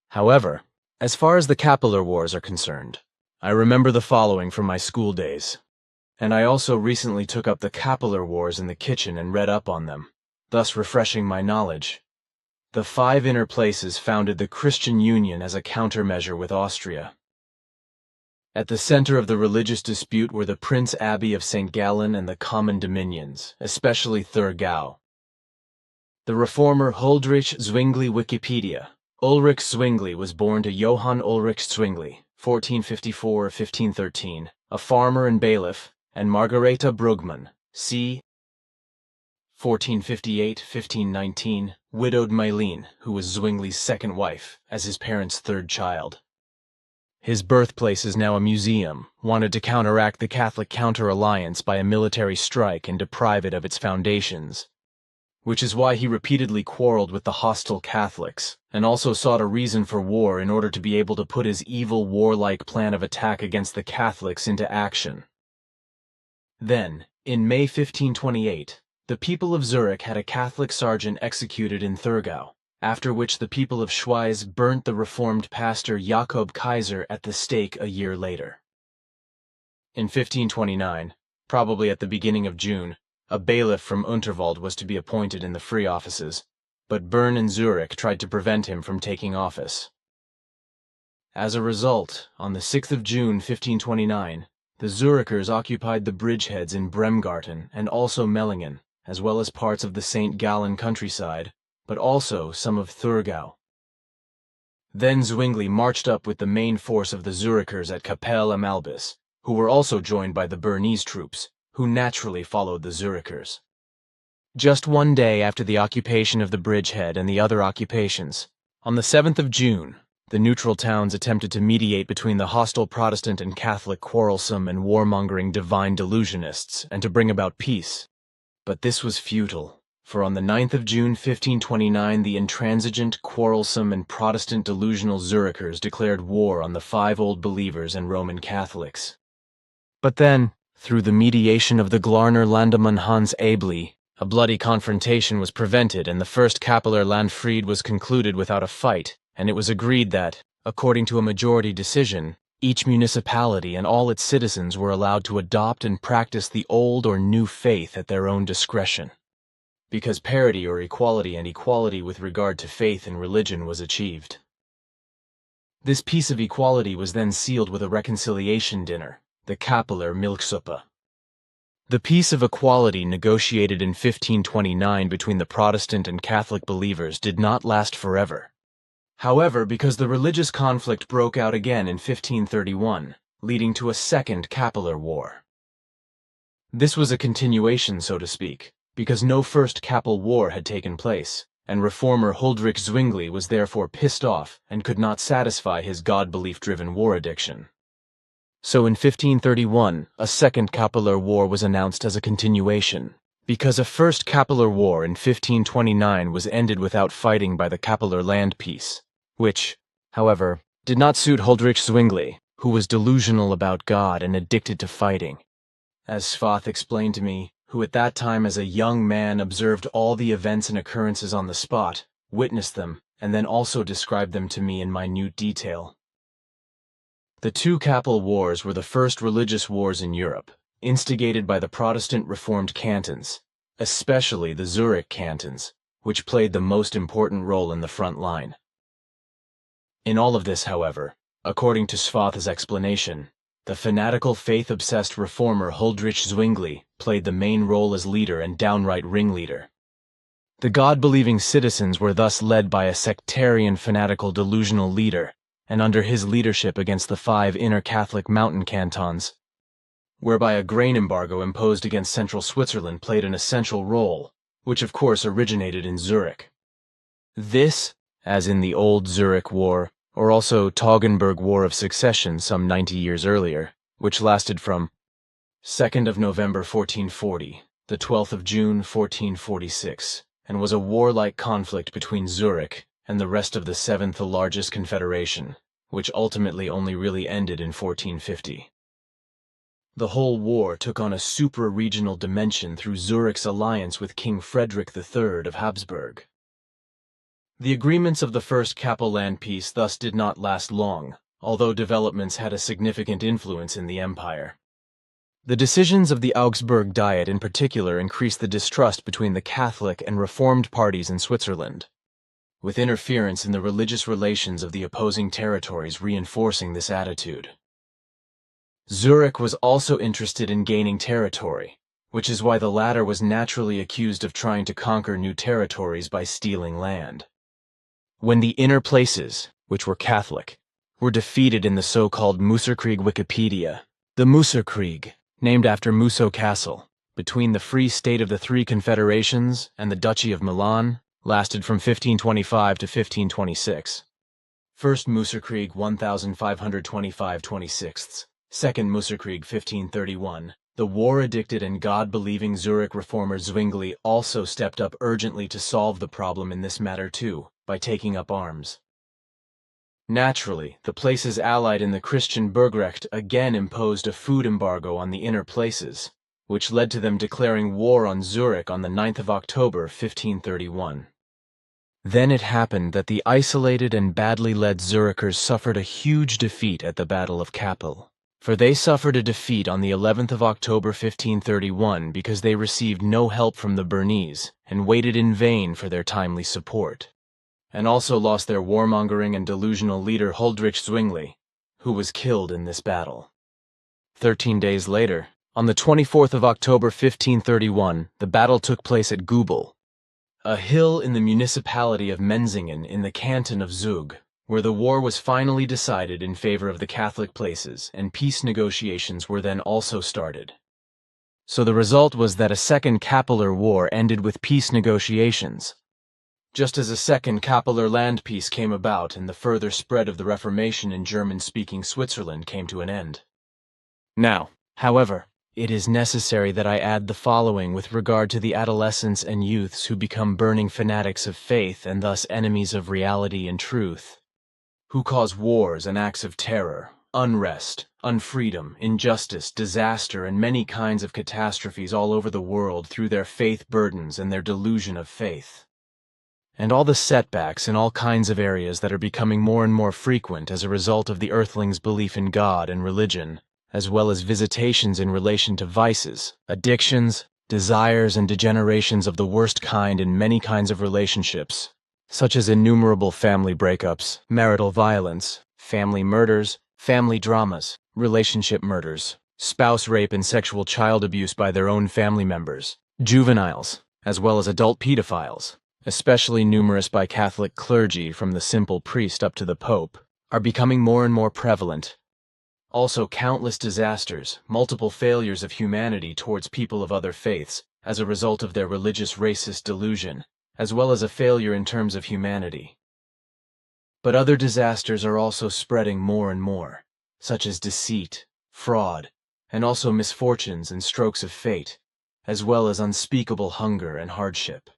However, as far as the Capeller Wars are concerned, I remember the following from my school days. And I also recently took up the Capeller Wars in the kitchen and read up on them, thus refreshing my knowledge. The 5 inner places founded the Christian Union as a countermeasure with Austria. At the center of the religious dispute were the Prince Abbey of St. Gallen and the common dominions, especially Thurgau. The reformer Huldrych Zwingli Wikipedia. Ulrich Zwingli was born to Johann Ulrich Zwingli, 1454-1513, a farmer and bailiff, and Margareta Brugmann, c. 1458-1519, widowed Meileen, who was Zwingli's second wife, as his parents' 3rd child. His birthplace is now a museum, wanted to counteract the Catholic counter-alliance by a military strike and deprive it of its foundations, which is why he repeatedly quarreled with the hostile Catholics, and also sought a reason for war in order to be able to put his evil warlike plan of attack against the Catholics into action. Then, In May 1528, the people of Zurich had a Catholic sergeant executed in Thurgau, after which the people of Schweiz burnt the reformed pastor Jakob Kaiser at the stake a year later. In 1529, probably at the beginning of June, a bailiff from Unterwald was to be appointed in the free offices, but Bern and Zurich tried to prevent him from taking office. As a result, on the 6th of June 1529, the Zurichers occupied the bridgeheads in Bremgarten and also Mellingen, as well as parts of the St. Gallen countryside, but also some of Thurgau. Then Zwingli marched up with the main force of the Zurichers at Kapelle am Albis, who were also joined by the Bernese troops, who naturally followed the Zurichers. Just one day after the occupation of the bridgehead and the other occupations, on the 7th of June, the neutral towns attempted to mediate between the hostile Protestant and Catholic quarrelsome and warmongering divine delusionists and to bring about peace. But this was futile, for on the 9th of June 1529 the intransigent, quarrelsome, and Protestant delusional Zurichers declared war on the 5 Old Believers and Roman Catholics. But then, through the mediation of the Glarner Landemann Hans Ably, a bloody confrontation was prevented and the first Capellar Landfried was concluded without a fight, and it was agreed that, according to a majority decision, each municipality and all its citizens were allowed to adopt and practice the old or new faith at their own discretion, because parity or equality and equality with regard to faith and religion was achieved. This piece of equality was then sealed with a reconciliation dinner, the Capellar Milchsuppe. The peace of equality negotiated in 1529 between the Protestant and Catholic believers did not last forever. However, because the religious conflict broke out again in 1531, leading to a second Capellar War. This was a continuation, so to speak, because no first Capel War had taken place, and reformer Huldrych Zwingli was therefore pissed off and could not satisfy his God-belief-driven war addiction. So in 1531, a second Capellar War was announced as a continuation, because a first Capellar War in 1529 was ended without fighting by the Capellar Land Peace, which, however, did not suit Huldrych Zwingli, who was delusional about God and addicted to fighting. As Svath explained to me, who at that time as a young man observed all the events and occurrences on the spot, witnessed them, and then also described them to me in minute detail. The 2 Capel Wars were the first religious wars in Europe, instigated by the Protestant Reformed cantons, especially the Zurich cantons, which played the most important role in the front line. In all of this, however, according to Svath's explanation, the fanatical faith-obsessed reformer Huldrych Zwingli played the main role as leader and downright ringleader. The God-believing citizens were thus led by a sectarian fanatical delusional leader, and under his leadership against the 5 inner Catholic mountain cantons, whereby a grain embargo imposed against central Switzerland played an essential role, which of course originated in Zurich. This, as in the Old Zurich War, or also Toggenburg War of Succession some 90 years earlier, which lasted from 2nd of November 1440, the 12th of June 1446, and was a warlike conflict between Zurich and the rest of the 7th largest confederation, which ultimately only really ended in 1450. The whole war took on a supra-regional dimension through Zurich's alliance with King Frederick III of Habsburg. The agreements of the first Capel Land Peace thus did not last long, although developments had a significant influence in the empire. The decisions of the Augsburg Diet in particular increased the distrust between the Catholic and Reformed parties in Switzerland, with interference in the religious relations of the opposing territories reinforcing this attitude. Zurich was also interested in gaining territory, which is why the latter was naturally accused of trying to conquer new territories by stealing land. When the inner places, which were Catholic, were defeated in the so-called Muserkrieg Wikipedia, the Muserkrieg, named after Musso Castle, between the Free State of the 3 Confederations and the Duchy of Milan, lasted from 1525 to 1526. First Muserkrieg 1525-26, Second Muserkrieg 1531. The war-addicted and God-believing Zurich reformer Zwingli also stepped up urgently to solve the problem in this matter too, by taking up arms. Naturally, the places allied in the Christian Burgrecht again imposed a food embargo on the inner places, which led to them declaring war on Zurich on the 9th of October, 1531. Then it happened that the isolated and badly led Zurichers suffered a huge defeat at the Battle of Kappel. For they suffered a defeat on the 11th of October 1531 because they received no help from the Bernese and waited in vain for their timely support, and also lost their warmongering and delusional leader Huldrych Zwingli, who was killed in this battle. 13 days later, on the 24th of October 1531, the battle took place at Gubel, a hill in the municipality of Menzingen in the canton of Zug, where the war was finally decided in favor of the Catholic places, and peace negotiations were then also started. So the result was that a second Kappeler War ended with peace negotiations, just as a second Kappeler land peace came about and the further spread of the Reformation in German-speaking Switzerland came to an end. Now, however, it is necessary that I add the following with regard to the adolescents and youths who become burning fanatics of faith and thus enemies of reality and truth, who cause wars and acts of terror, unrest, unfreedom, injustice, disaster, and many kinds of catastrophes all over the world through their faith burdens and their delusion of faith, and all the setbacks in all kinds of areas that are becoming more and more frequent as a result of the earthlings' belief in God and religion, as well as visitations in relation to vices, addictions, desires, and degenerations of the worst kind in many kinds of relationships, such as innumerable family breakups, marital violence, family murders, family dramas, relationship murders, spouse rape and sexual child abuse by their own family members, juveniles, as well as adult pedophiles, especially numerous by Catholic clergy from the simple priest up to the Pope, are becoming more and more prevalent. Also, countless disasters, multiple failures of humanity towards people of other faiths as a result of their religious racist delusion, as well as a failure in terms of humanity. But other disasters are also spreading more and more, such as deceit, fraud, and also misfortunes and strokes of fate, as well as unspeakable hunger and hardship.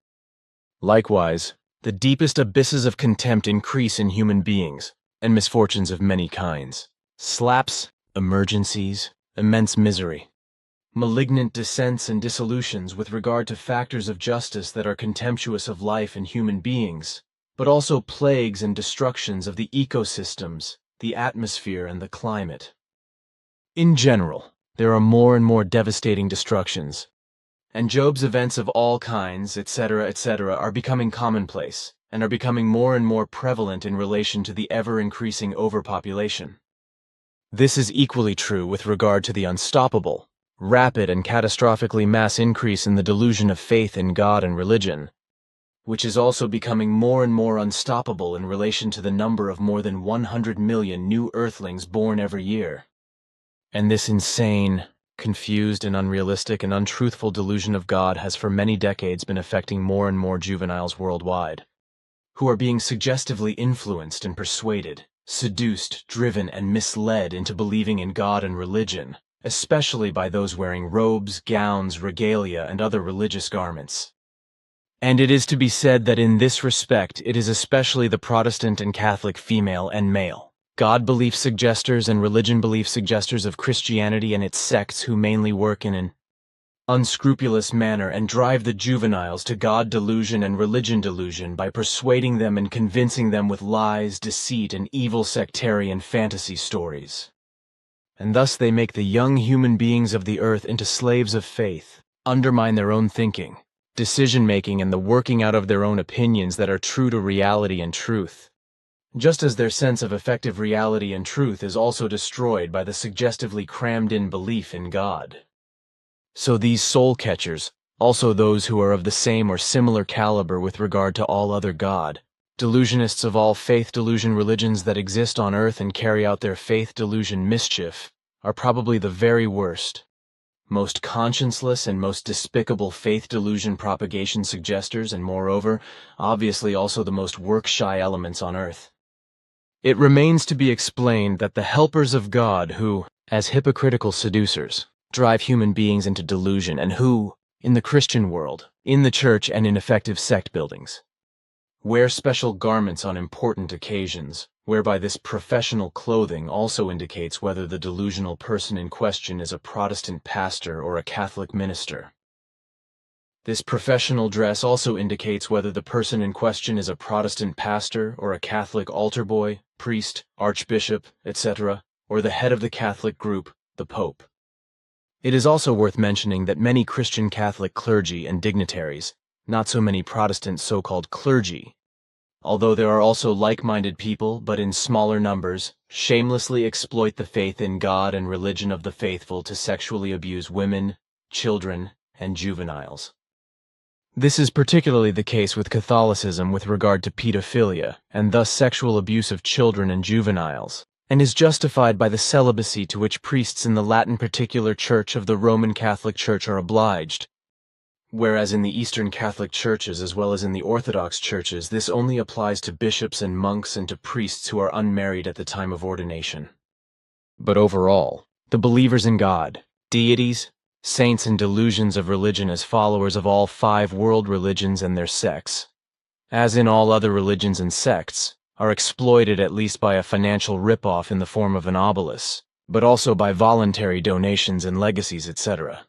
Likewise, the deepest abysses of contempt increase in human beings, and misfortunes of many kinds. Slaps, emergencies, immense misery, malignant dissents and dissolutions with regard to factors of justice that are contemptuous of life and human beings, but also plagues and destructions of the ecosystems, the atmosphere, and the climate. In general, there are more and more devastating destructions, and Job's events of all kinds, etc., are becoming commonplace, and are becoming more and more prevalent in relation to the ever-increasing overpopulation. This is equally true with regard to the unstoppable, rapid and catastrophically mass increase in the delusion of faith in God and religion, which is also becoming more and more unstoppable in relation to the number of more than 100 million new earthlings born every year. And this insane, confused and unrealistic and untruthful delusion of God has for many decades been affecting more and more juveniles worldwide, who are being suggestively influenced and persuaded, seduced, driven, and misled into believing in God and religion, especially by those wearing robes, gowns, regalia, and other religious garments. And it is to be said that in this respect it is especially the Protestant and Catholic female and male, God belief suggesters and religion belief suggesters of Christianity and its sects who mainly work in an unscrupulous manner and drive the juveniles to God delusion and religion delusion by persuading them and convincing them with lies, deceit, and evil sectarian fantasy stories. And thus they make the young human beings of the earth into slaves of faith, undermine their own thinking, decision-making, and the working out of their own opinions that are true to reality and truth, just as their sense of effective reality and truth is also destroyed by the suggestively crammed-in belief in God. So these soul-catchers, also those who are of the same or similar caliber with regard to all other God, delusionists of all faith delusion religions that exist on earth and carry out their faith delusion mischief, are probably the very worst, most conscienceless and most despicable faith delusion propagation suggesters, and moreover, obviously also the most work-shy elements on earth. It remains to be explained that the helpers of God who, as hypocritical seducers, drive human beings into delusion and who, in the Christian world, in the church and in effective sect buildings, Wear special garments on important occasions, whereby this professional clothing also indicates whether the delusional person in question is a Protestant pastor or a Catholic minister. This professional dress also indicates whether the person in question is a Protestant pastor or a Catholic altar boy, priest, archbishop, etc., or the head of the Catholic group, the Pope. It is also worth mentioning that many Christian Catholic clergy and dignitaries, not so many Protestant so-called clergy, although there are also like-minded people, but in smaller numbers, shamelessly exploit the faith in God and religion of the faithful to sexually abuse women, children, and juveniles. This is particularly the case with Catholicism with regard to pedophilia, and thus sexual abuse of children and juveniles, and is justified by the celibacy to which priests in the Latin particular Church of the Roman Catholic Church are obliged, whereas in the Eastern Catholic churches as well as in the Orthodox churches this only applies to bishops and monks and to priests who are unmarried at the time of ordination. But overall, the believers in God, deities, saints and delusions of religion as followers of all 5 world religions and their sects, as in all other religions and sects, are exploited at least by a financial rip-off in the form of an obelisk, but also by voluntary donations and legacies, etc.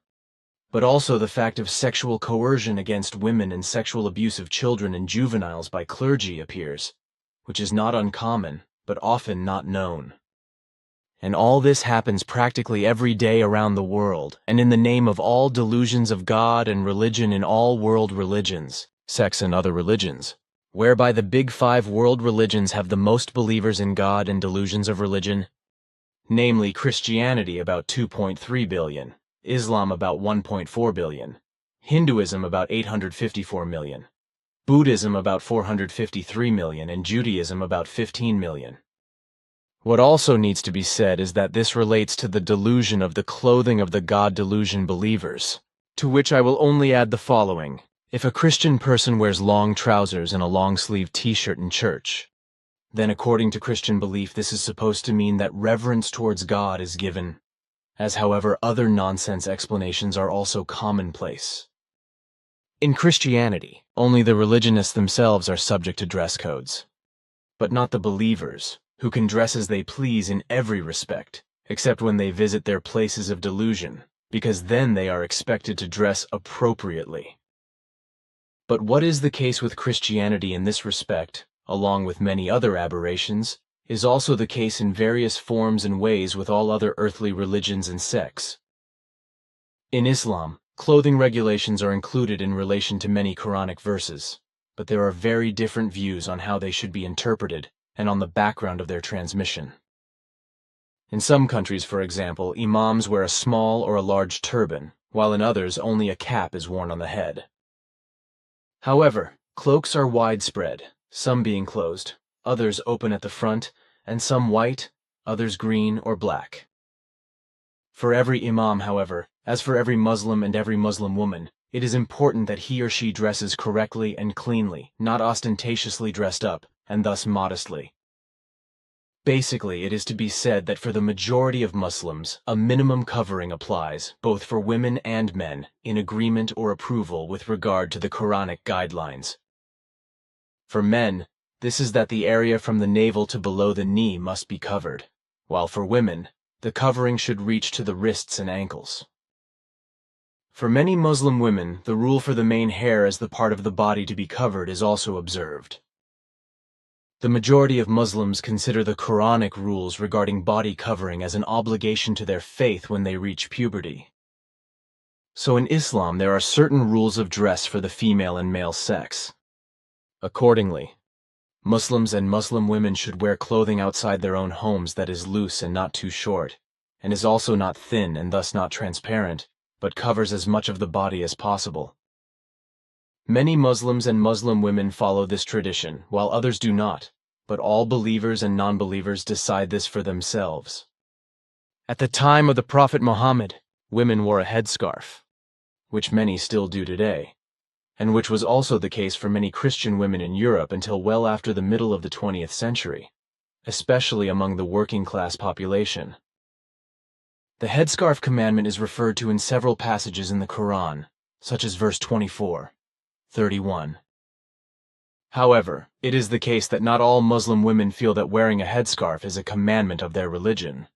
But also the fact of sexual coercion against women and sexual abuse of children and juveniles by clergy appears, which is not uncommon, but often not known. And all this happens practically every day around the world, and in the name of all delusions of God and religion in all world religions, sects and other religions, whereby the big 5 world religions have the most believers in God and delusions of religion, namely Christianity about 2.3 billion, Islam about 1.4 billion, Hinduism about 854 million, Buddhism about 453 million, and Judaism about 15 million. What also needs to be said is that this relates to the delusion of the clothing of the God delusion believers, to which I will only add the following. If a Christian person wears long trousers and a long-sleeved t-shirt in church, then according to Christian belief this is supposed to mean that reverence towards God is given, as however other nonsense explanations are also commonplace. In Christianity, only the religionists themselves are subject to dress codes, but not the believers, who can dress as they please in every respect, except when they visit their places of delusion, because then they are expected to dress appropriately. But what is the case with Christianity in this respect, along with many other aberrations, is also the case in various forms and ways with all other earthly religions and sects. In Islam, clothing regulations are included in relation to many Quranic verses, but there are very different views on how they should be interpreted and on the background of their transmission. In some countries, for example, imams wear a small or a large turban, while in others only a cap is worn on the head. However, cloaks are widespread, some being closed, others open at the front, and some white, others green or black. For every imam, however, as for every Muslim and every Muslim woman, it is important that he or she dresses correctly and cleanly, not ostentatiously dressed up, and thus modestly. Basically, it is to be said that for the majority of Muslims, a minimum covering applies, both for women and men, in agreement or approval with regard to the Quranic guidelines. For men, this is that the area from the navel to below the knee must be covered, while for women, the covering should reach to the wrists and ankles. For many Muslim women, the rule for the main hair as the part of the body to be covered is also observed. The majority of Muslims consider the Quranic rules regarding body covering as an obligation to their faith when they reach puberty. So in Islam there are certain rules of dress for the female and male sex. Accordingly, Muslims and Muslim women should wear clothing outside their own homes that is loose and not too short, and is also not thin and thus not transparent, but covers as much of the body as possible. Many Muslims and Muslim women follow this tradition, while others do not, but all believers and non-believers decide this for themselves. At the time of the Prophet Muhammad, women wore a headscarf, which many still do today, and which was also the case for many Christian women in Europe until well after the middle of the 20th century, especially among the working-class population. The headscarf commandment is referred to in several passages in the Quran, such as verse 24. 31. However, it is the case that not all Muslim women feel that wearing a headscarf is a commandment of their religion.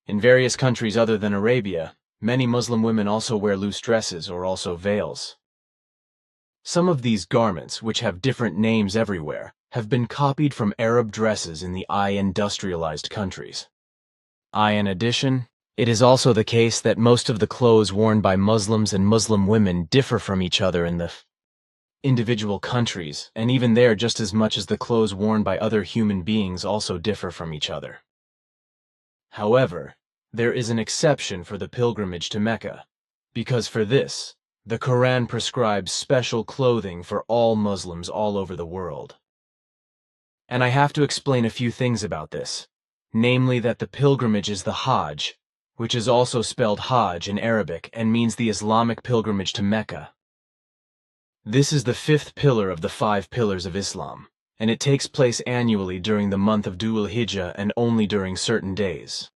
In various countries other than Arabia, many Muslim women also wear loose dresses or also veils. Some of these garments, which have different names everywhere, have been copied from Arab dresses in the industrialized countries. In addition, it is also the case that most of the clothes worn by Muslims and Muslim women differ from each other in the individual countries, and even there just as much as the clothes worn by other human beings also differ from each other. However, there is an exception for the pilgrimage to Mecca, because for this, the Quran prescribes special clothing for all Muslims all over the world. And I have to explain a few things about this, namely that the pilgrimage is the Hajj, which is also spelled Hajj in Arabic and means the Islamic pilgrimage to Mecca. This is the fifth pillar of the 5 pillars of Islam, and it takes place annually during the month of Dhul Hijjah and only during certain days.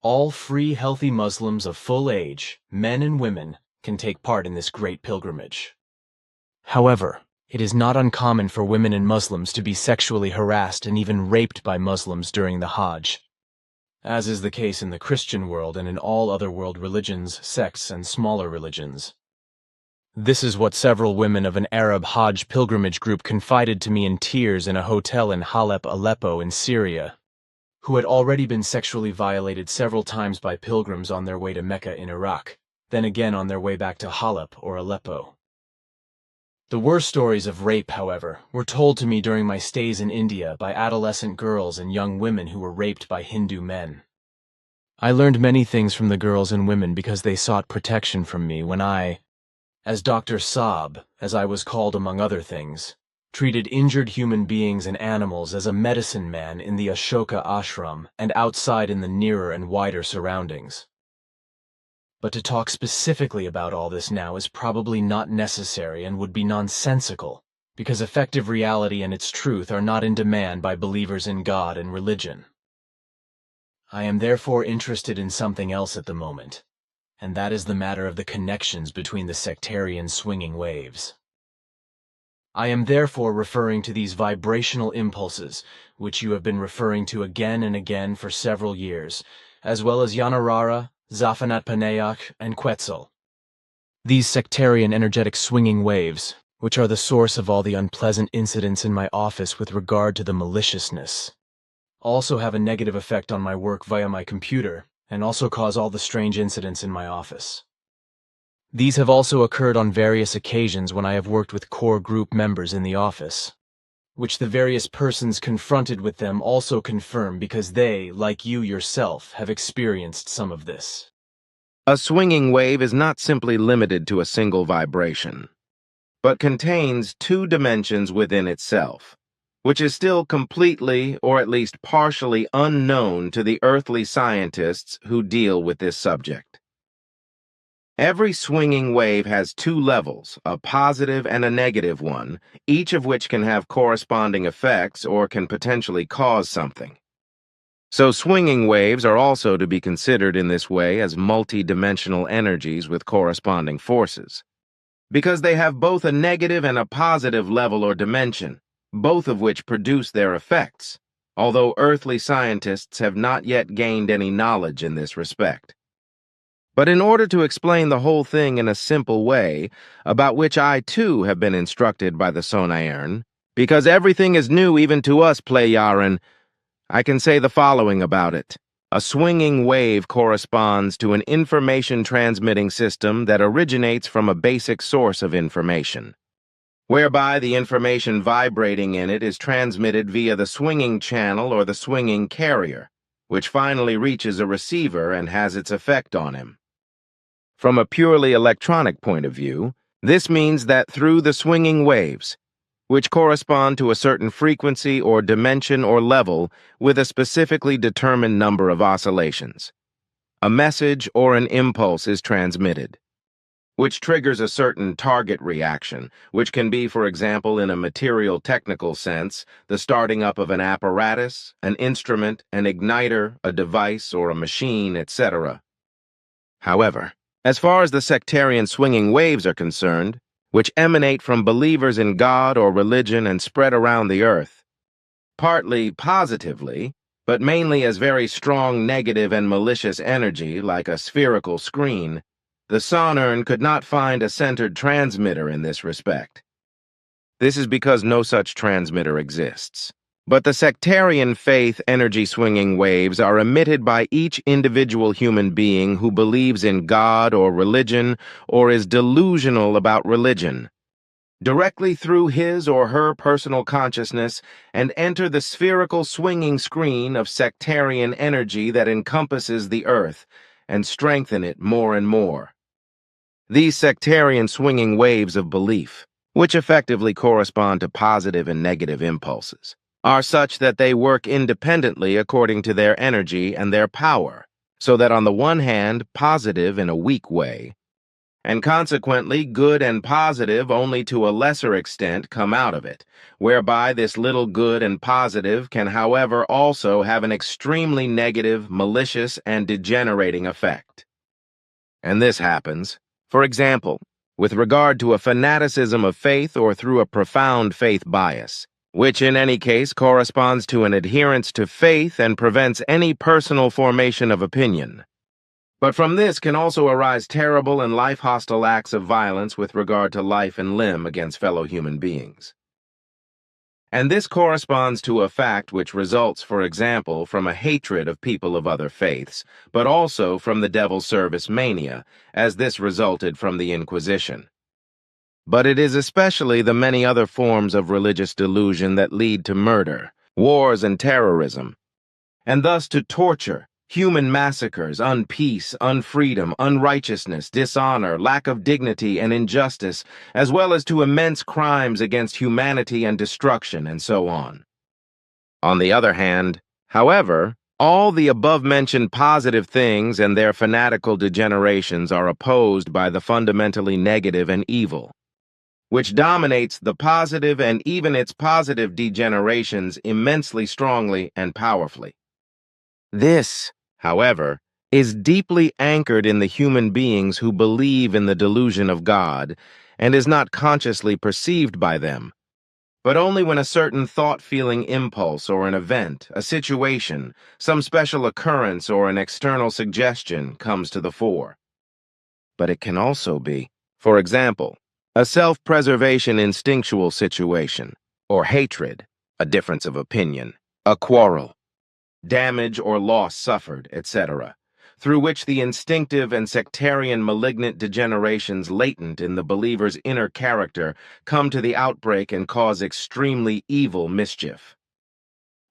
All free, healthy Muslims of full age, men and women, can take part in this great pilgrimage. However, it is not uncommon for women and Muslims to be sexually harassed and even raped by Muslims during the Hajj, as is the case in the Christian world and in all other world religions, sects, and smaller religions. This is what several women of an Arab Hajj pilgrimage group confided to me in tears in a hotel in Halep, Aleppo in Syria, who had already been sexually violated several times by pilgrims on their way to Mecca in Iraq, then again on their way back to Halep or Aleppo. The worst stories of rape, however, were told to me during my stays in India by adolescent girls and young women who were raped by Hindu men. I learned many things from the girls and women because they sought protection from me when I, as Dr. Saab, as I was called among other things, treated injured human beings and animals as a medicine man in the Ashoka ashram and outside in the nearer and wider surroundings. But to talk specifically about all this now is probably not necessary and would be nonsensical, because effective reality and its truth are not in demand by believers in God and religion. I am therefore interested in something else at the moment, and that is the matter of the connections between the sectarian swinging waves. I am therefore referring to these vibrational impulses, which you have been referring to again and again for several years, as well as Yanarara, Zafanat Paneach, and Quetzal. These sectarian energetic swinging waves, which are the source of all the unpleasant incidents in my office with regard to the maliciousness, also have a negative effect on my work via my computer, and also cause all the strange incidents in my office. These have also occurred on various occasions when I have worked with core group members in the office, which the various persons confronted with them also confirm because they, like you yourself, have experienced some of this. A swinging wave is not simply limited to a single vibration, but contains 2 dimensions within itself, which is still completely or at least partially unknown to the earthly scientists who deal with this subject. Every swinging wave has 2 levels, a positive and a negative one, each of which can have corresponding effects or can potentially cause something. So swinging waves are also to be considered in this way as multi-dimensional energies with corresponding forces, because they have both a negative and a positive level or dimension, both of which produce their effects, although earthly scientists have not yet gained any knowledge in this respect. But in order to explain the whole thing in a simple way, about which I too have been instructed by the Sectarian, because everything is new even to us Plejaren, I can say the following about it. A swinging wave corresponds to an information transmitting system that originates from a basic source of information, whereby the information vibrating in it is transmitted via the swinging channel or the swinging carrier, which finally reaches a receiver and has its effect on him. From a purely electronic point of view, this means that through the swinging waves, which correspond to a certain frequency or dimension or level with a specifically determined number of oscillations, a message or an impulse is transmitted, which triggers a certain target reaction, which can be, for example, in a material technical sense, the starting up of an apparatus, an instrument, an igniter, a device, or a machine, etc. However, as far as the sectarian swinging waves are concerned, which emanate from believers in God or religion and spread around the earth, partly positively, but mainly as very strong negative and malicious energy like a spherical screen. The Sonurn could not find a centered transmitter in this respect. This is because no such transmitter exists. But the sectarian faith energy-swinging waves are emitted by each individual human being who believes in God or religion or is delusional about religion, directly through his or her personal consciousness, and enter the spherical swinging screen of sectarian energy that encompasses the earth and strengthen it more and more. These sectarian swinging waves of belief, which effectively correspond to positive and negative impulses, are such that they work independently according to their energy and their power, so that on the one hand, positive in a weak way, and consequently good and positive only to a lesser extent come out of it, whereby this little good and positive can, however, also have an extremely negative, malicious, and degenerating effect. And this happens, for example, with regard to a fanaticism of faith or through a profound faith bias, which in any case corresponds to an adherence to faith and prevents any personal formation of opinion. But from this can also arise terrible and life-hostile acts of violence with regard to life and limb against fellow human beings. And this corresponds to a fact which results, for example, from a hatred of people of other faiths, but also from the devil service mania, as this resulted from the Inquisition. But it is especially the many other forms of religious delusion that lead to murder, wars and terrorism, and thus to torture, human massacres, unpeace, unfreedom, unrighteousness, dishonor, lack of dignity, and injustice, as well as to immense crimes against humanity and destruction, and so on. On the other hand, however, all the above-mentioned positive things and their fanatical degenerations are opposed by the fundamentally negative and evil, which dominates the positive and even its positive degenerations immensely strongly and powerfully. This, however, is deeply anchored in the human beings who believe in the delusion of God and is not consciously perceived by them, but only when a certain thought-feeling impulse or an event, a situation, some special occurrence or an external suggestion comes to the fore. But it can also be, for example, a self-preservation instinctual situation, or hatred, a difference of opinion, a quarrel, damage or loss suffered, etc., through which the instinctive and sectarian malignant degenerations latent in the believer's inner character come to the outbreak and cause extremely evil mischief.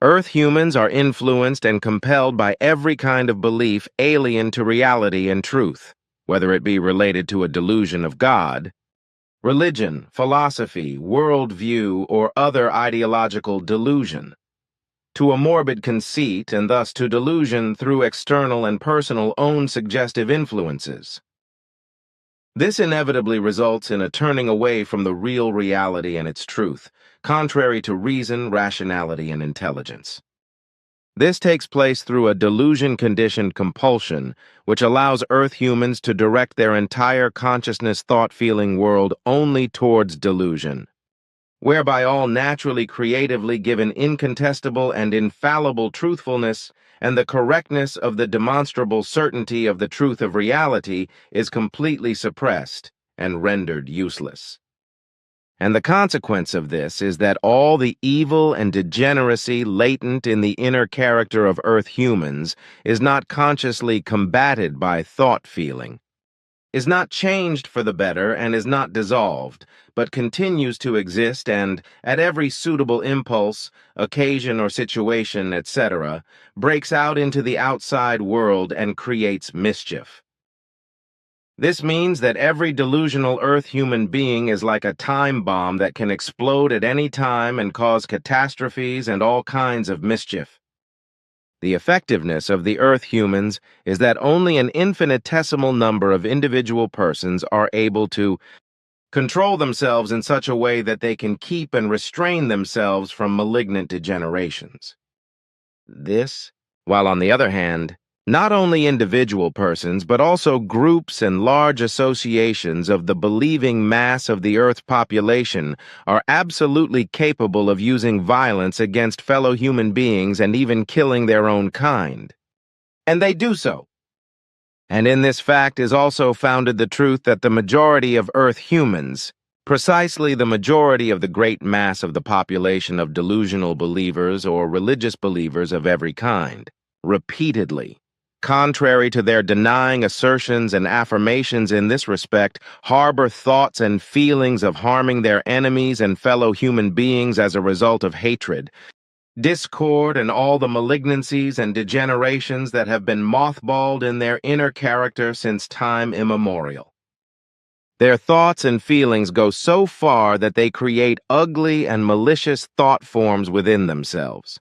Earth humans are influenced and compelled by every kind of belief alien to reality and truth, whether it be related to a delusion of God, religion, philosophy, worldview, or other ideological delusion, to a morbid conceit and thus to delusion through external and personal own suggestive influences. This inevitably results in a turning away from the real reality and its truth, contrary to reason, rationality, and intelligence. This takes place through a delusion-conditioned compulsion, which allows Earth humans to direct their entire consciousness thought-feeling world only towards delusion, whereby all naturally creatively given incontestable and infallible truthfulness and the correctness of the demonstrable certainty of the truth of reality is completely suppressed and rendered useless. And the consequence of this is that all the evil and degeneracy latent in the inner character of Earth humans is not consciously combated by thought-feeling, is not changed for the better and is not dissolved, but continues to exist and, at every suitable impulse, occasion or situation, etc., breaks out into the outside world and creates mischief. This means that every delusional Earth human being is like a time bomb that can explode at any time and cause catastrophes and all kinds of mischief. The effectiveness of the Earth humans is that only an infinitesimal number of individual persons are able to control themselves in such a way that they can keep and restrain themselves from malignant degenerations. This, while on the other hand, Not only individual persons, but also groups and large associations of the believing mass of the Earth's population are absolutely capable of using violence against fellow human beings and even killing their own kind. And they do so. And in this fact is also founded the truth that the majority of Earth humans, precisely the majority of the great mass of the population of delusional believers or religious believers of every kind, repeatedly, contrary to their denying assertions and affirmations in this respect, harbor thoughts and feelings of harming their enemies and fellow human beings as a result of hatred, discord, and all the malignancies and degenerations that have been mothballed in their inner character since time immemorial. Their thoughts and feelings go so far that they create ugly and malicious thought forms within themselves,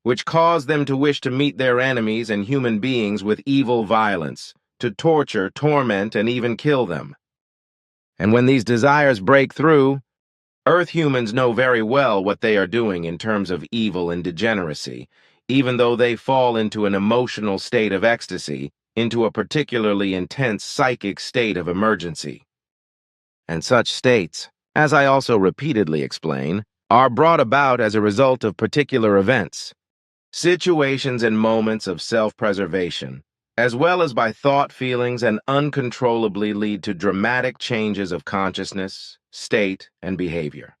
which cause them to wish to meet their enemies and human beings with evil violence, to torture, torment, and even kill them. And when these desires break through, Earth humans know very well what they are doing in terms of evil and degeneracy, even though they fall into an emotional state of ecstasy, into a particularly intense psychic state of emergency. And such states, as I also repeatedly explain, are brought about as a result of particular events, situations and moments of self-preservation, as well as by thought, feelings, and uncontrollably lead to dramatic changes of consciousness, state, and behavior.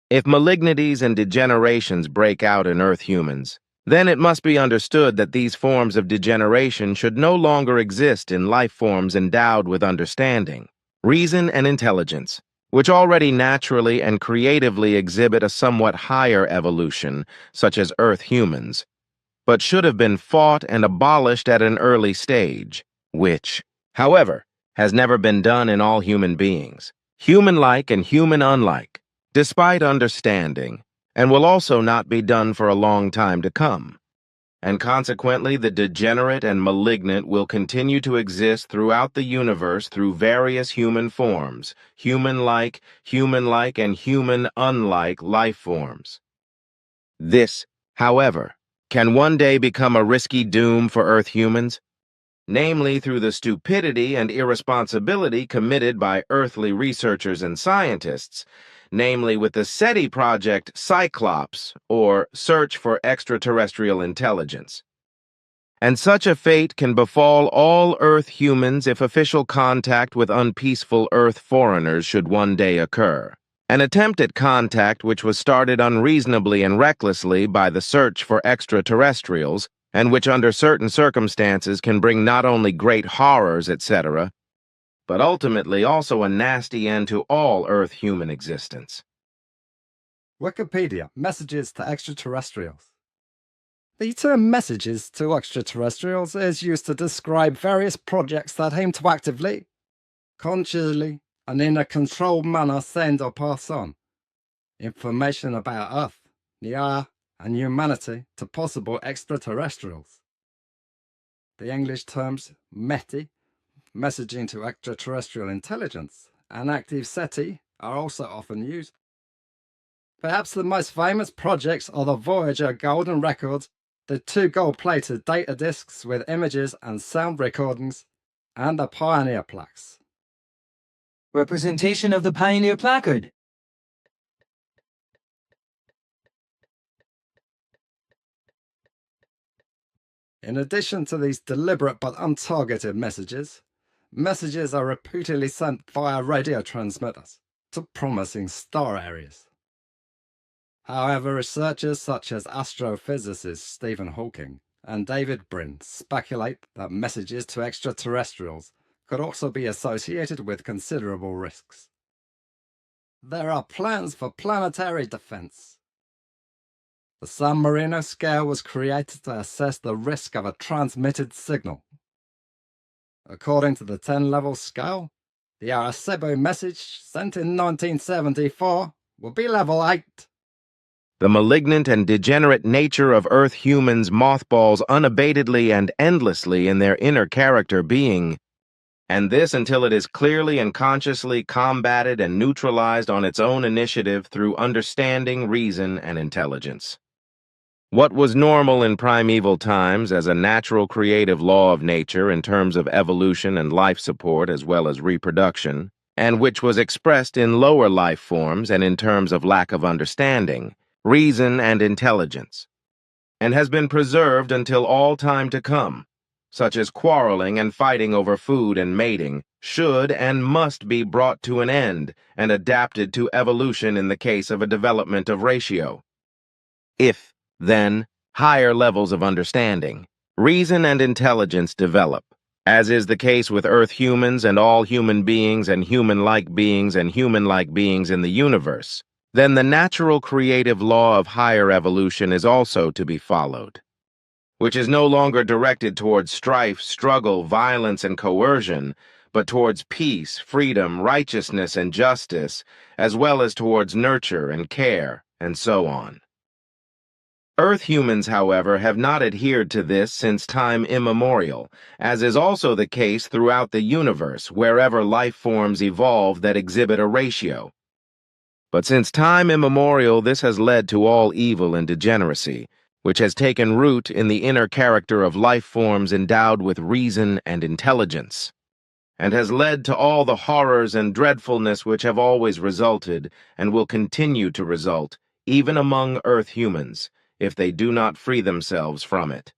If malignities and degenerations break out in Earth humans, then it must be understood that these forms of degeneration should no longer exist in life forms endowed with understanding, reason, and intelligence, which already naturally and creatively exhibit a somewhat higher evolution, such as Earth humans, but should have been fought and abolished at an early stage, which, however, has never been done in all human beings, human-like and human-unlike, despite understanding, and will also not be done for a long time to come. And consequently, the degenerate and malignant will continue to exist throughout the universe through various human forms, human-like, and human-unlike life forms. This, however, can one day become a risky doom for Earth humans, namely through the stupidity and irresponsibility committed by earthly researchers and scientists, namely with the SETI project Cyclops, or Search for Extraterrestrial Intelligence. And such a fate can befall all Earth humans if official contact with unpeaceful Earth foreigners should one day occur. An attempt at contact which was started unreasonably and recklessly by the search for extraterrestrials, and which under certain circumstances can bring not only great horrors, etc., but ultimately also a nasty end to all Earth human existence. Wikipedia, messages to extraterrestrials. The term messages to extraterrestrials is used to describe various projects that aim to actively, consciously, and in a controlled manner send or pass on information about Earth, the Earth, and humanity to possible extraterrestrials. The English terms METI, messaging to extraterrestrial intelligence, and active SETI are also often used. Perhaps the most famous projects are the Voyager Golden Records, the 2 gold-plated data discs with images and sound recordings, and the Pioneer plaques. Representation of the Pioneer placard. In addition to these deliberate but untargeted messages, messages are repeatedly sent via radio transmitters to promising star areas. However, researchers such as astrophysicist Stephen Hawking and David Brin speculate that messages to extraterrestrials could also be associated with considerable risks. There are plans for planetary defense. The San Marino scale was created to assess the risk of a transmitted signal. According to the 10-level scale, the Arecibo message sent in 1974 will be level 8. The malignant and degenerate nature of Earth humans mothballs unabatedly and endlessly in their inner character being, and this until it is clearly and consciously combated and neutralized on its own initiative through understanding, reason, and intelligence. What was normal in primeval times as a natural creative law of nature in terms of evolution and life support as well as reproduction, and which was expressed in lower life forms and in terms of lack of understanding, reason, and intelligence, and has been preserved until all time to come, such as quarreling and fighting over food and mating, should and must be brought to an end and adapted to evolution in the case of a development of ratio. If, then, higher levels of understanding, reason, and intelligence develop, as is the case with Earth humans and all human beings and human-like beings and human-like beings in the universe, then the natural creative law of higher evolution is also to be followed, which is no longer directed towards strife, struggle, violence, and coercion, but towards peace, freedom, righteousness, and justice, as well as towards nurture and care, and so on. Earth humans, however, have not adhered to this since time immemorial, as is also the case throughout the universe wherever life forms evolve that exhibit a ratio. But since time immemorial, this has led to all evil and degeneracy, which has taken root in the inner character of life forms endowed with reason and intelligence, and has led to all the horrors and dreadfulness which have always resulted and will continue to result, even among Earth humans, if they do not free themselves from it.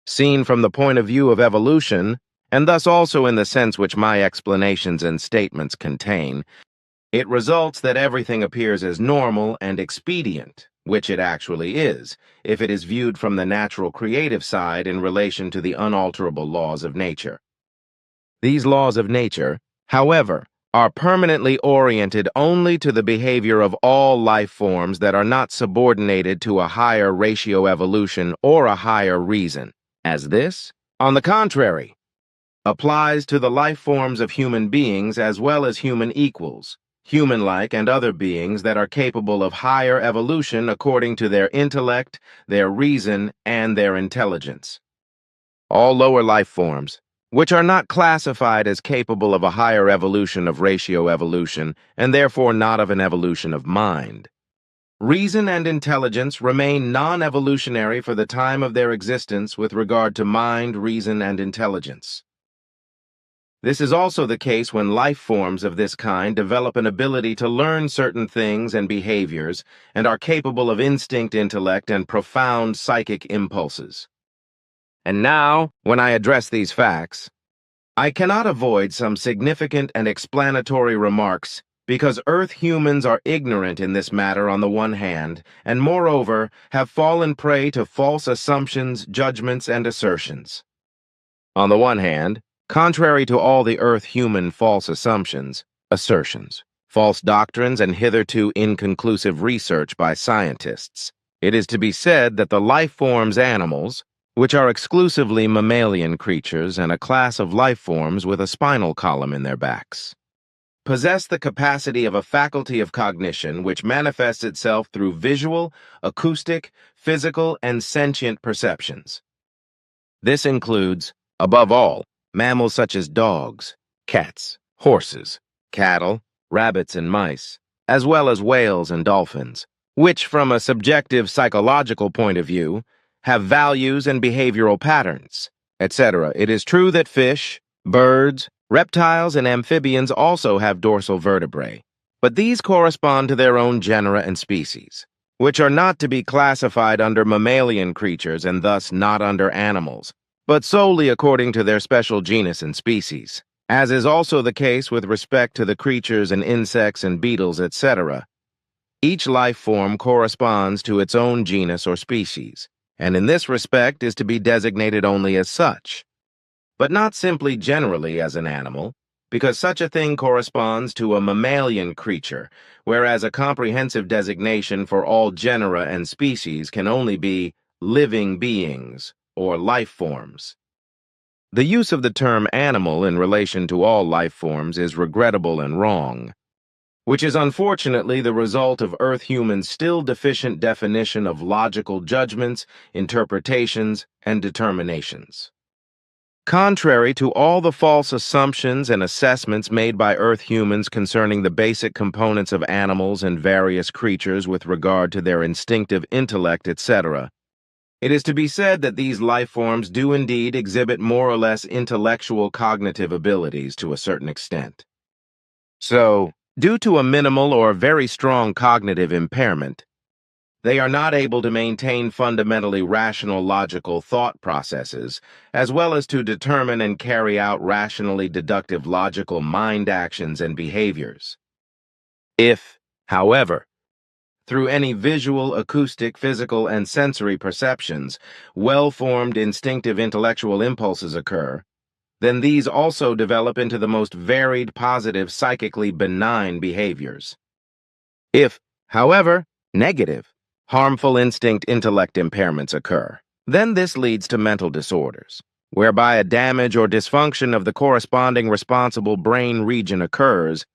Seen from the point of view of evolution, and thus also in the sense which my explanations and statements contain, it results that everything appears as normal and expedient, which it actually is, if it is viewed from the natural creative side in relation to the unalterable laws of nature. These laws of nature, however, are permanently oriented only to the behavior of all life forms that are not subordinated to a higher ratio evolution or a higher reason, as this, on the contrary, applies to the life forms of human beings as well as human equals, human-like and other beings that are capable of higher evolution according to their intellect, their reason, and their intelligence. All lower life forms, which are not classified as capable of a higher evolution of ratio evolution, and therefore not of an evolution of mind. Reason and intelligence remain non-evolutionary for the time of their existence with regard to mind, reason, and intelligence. This is also the case when life forms of this kind develop an ability to learn certain things and behaviors and are capable of instinct intellect and profound psychic impulses. And now, when I address these facts, I cannot avoid some significant and explanatory remarks because Earth humans are ignorant in this matter on the one hand, and moreover have fallen prey to false assumptions, judgments, and assertions. On the one hand, contrary to all the Earth human false assumptions, assertions, false doctrines, and hitherto inconclusive research by scientists, it is to be said that the life forms animals, which are exclusively mammalian creatures and a class of life forms with a spinal column in their backs, possess the capacity of a faculty of cognition which manifests itself through visual, acoustic, physical, and sentient perceptions. This includes, above all, mammals such as dogs, cats, horses, cattle, rabbits, and mice, as well as whales and dolphins, which, from a subjective psychological point of view, have values and behavioral patterns, etc. It is true that fish, birds, reptiles, and amphibians also have dorsal vertebrae, but these correspond to their own genera and species, which are not to be classified under mammalian creatures and thus not under animals, but solely according to their special genus and species, as is also the case with respect to the creatures and insects and beetles, etc. Each life form corresponds to its own genus or species, and in this respect is to be designated only as such, but not simply generally as an animal, because such a thing corresponds to a mammalian creature, whereas a comprehensive designation for all genera and species can only be living beings or life forms. The use of the term animal in relation to all life forms is regrettable and wrong, which is unfortunately the result of Earth humans' still deficient definition of logical judgments, interpretations, and determinations. Contrary to all the false assumptions and assessments made by Earth humans concerning the basic components of animals and various creatures with regard to their instinctive intellect, etc., It is to be said that these life forms do indeed exhibit more or less intellectual cognitive abilities to a certain extent. So, due to a minimal or very strong cognitive impairment, they are not able to maintain fundamentally rational logical thought processes, as well as to determine and carry out rationally deductive logical mind actions and behaviors. If, however, through any visual, acoustic, physical, and sensory perceptions, well-formed instinctive intellectual impulses occur, then these also develop into the most varied, positive, psychically benign behaviors. If, however, negative, harmful instinct intellect impairments occur, then this leads to mental disorders, whereby a damage or dysfunction of the corresponding responsible brain region occurs,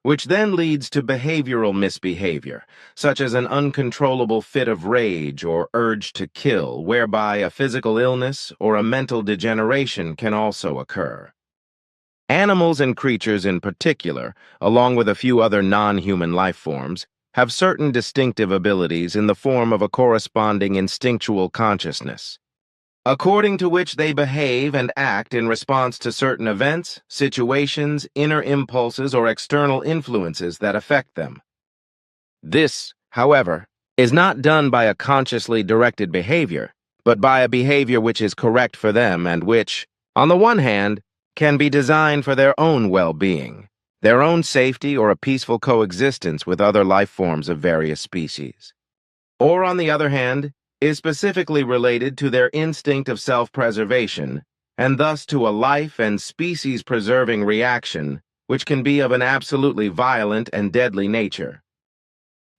which then leads to behavioral misbehavior, such as an uncontrollable fit of rage or urge to kill, whereby a physical illness or a mental degeneration can also occur. Animals and creatures in particular, along with a few other non-human life forms, have certain distinctive abilities in the form of a corresponding instinctual consciousness, according to which they behave and act in response to certain events, situations, inner impulses, or external influences that affect them. This, however, is not done by a consciously directed behavior, but by a behavior which is correct for them and which, on the one hand, can be designed for their own well-being, their own safety, or a peaceful coexistence with other life forms of various species. Or, on the other hand, is specifically related to their instinct of self-preservation, and thus to a life and species-preserving reaction which can be of an absolutely violent and deadly nature.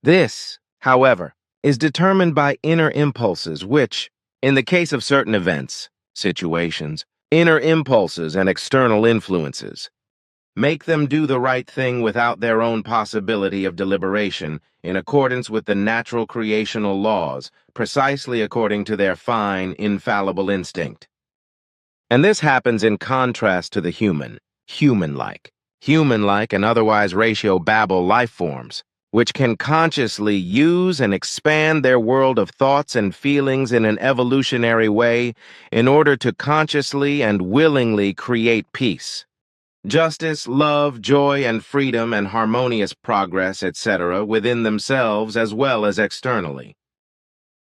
This, however, is determined by inner impulses which, in the case of certain events, situations, inner impulses and external influences, make them do the right thing without their own possibility of deliberation, in accordance with the natural creational laws, precisely according to their fine, infallible instinct. And this happens in contrast to the human-like and otherwise ratio Babel life forms, which can consciously use and expand their world of thoughts and feelings in an evolutionary way in order to consciously and willingly create peace, justice, love, joy, and freedom, and harmonious progress, etc., within themselves as well as externally.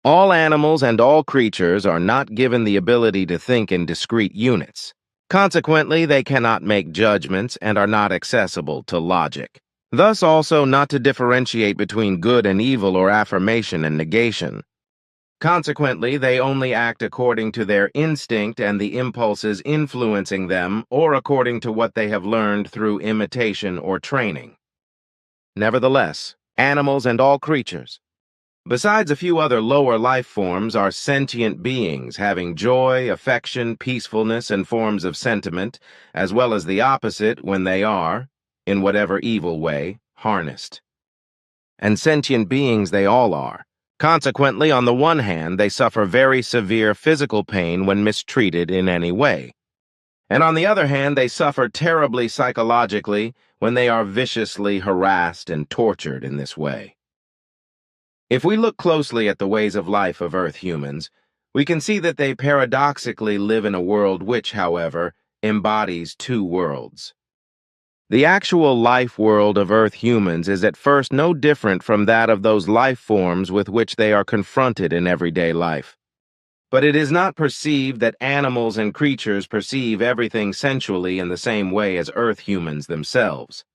All animals and all creatures are not given the ability to think in discrete units. Consequently, they cannot make judgments and are not accessible to logic. Thus also not to differentiate between good and evil or affirmation and negation. Consequently, they only act according to their instinct and the impulses influencing them, or according to what they have learned through imitation or training. Nevertheless, animals and all creatures, besides a few other lower life forms, are sentient beings having joy, affection, peacefulness, and forms of sentiment, as well as the opposite when they are, in whatever evil way, harnessed. And sentient beings they all are. Consequently, on the one hand, they suffer very severe physical pain when mistreated in any way. And on the other hand, they suffer terribly psychologically when they are viciously harassed and tortured in this way. If we look closely at the ways of life of Earth humans, we can see that they paradoxically live in a world which, however, embodies two worlds. The actual life world of Earth humans is at first no different from that of those life forms with which they are confronted in everyday life. But it is not perceived that animals and creatures perceive everything sensually in the same way as Earth humans themselves.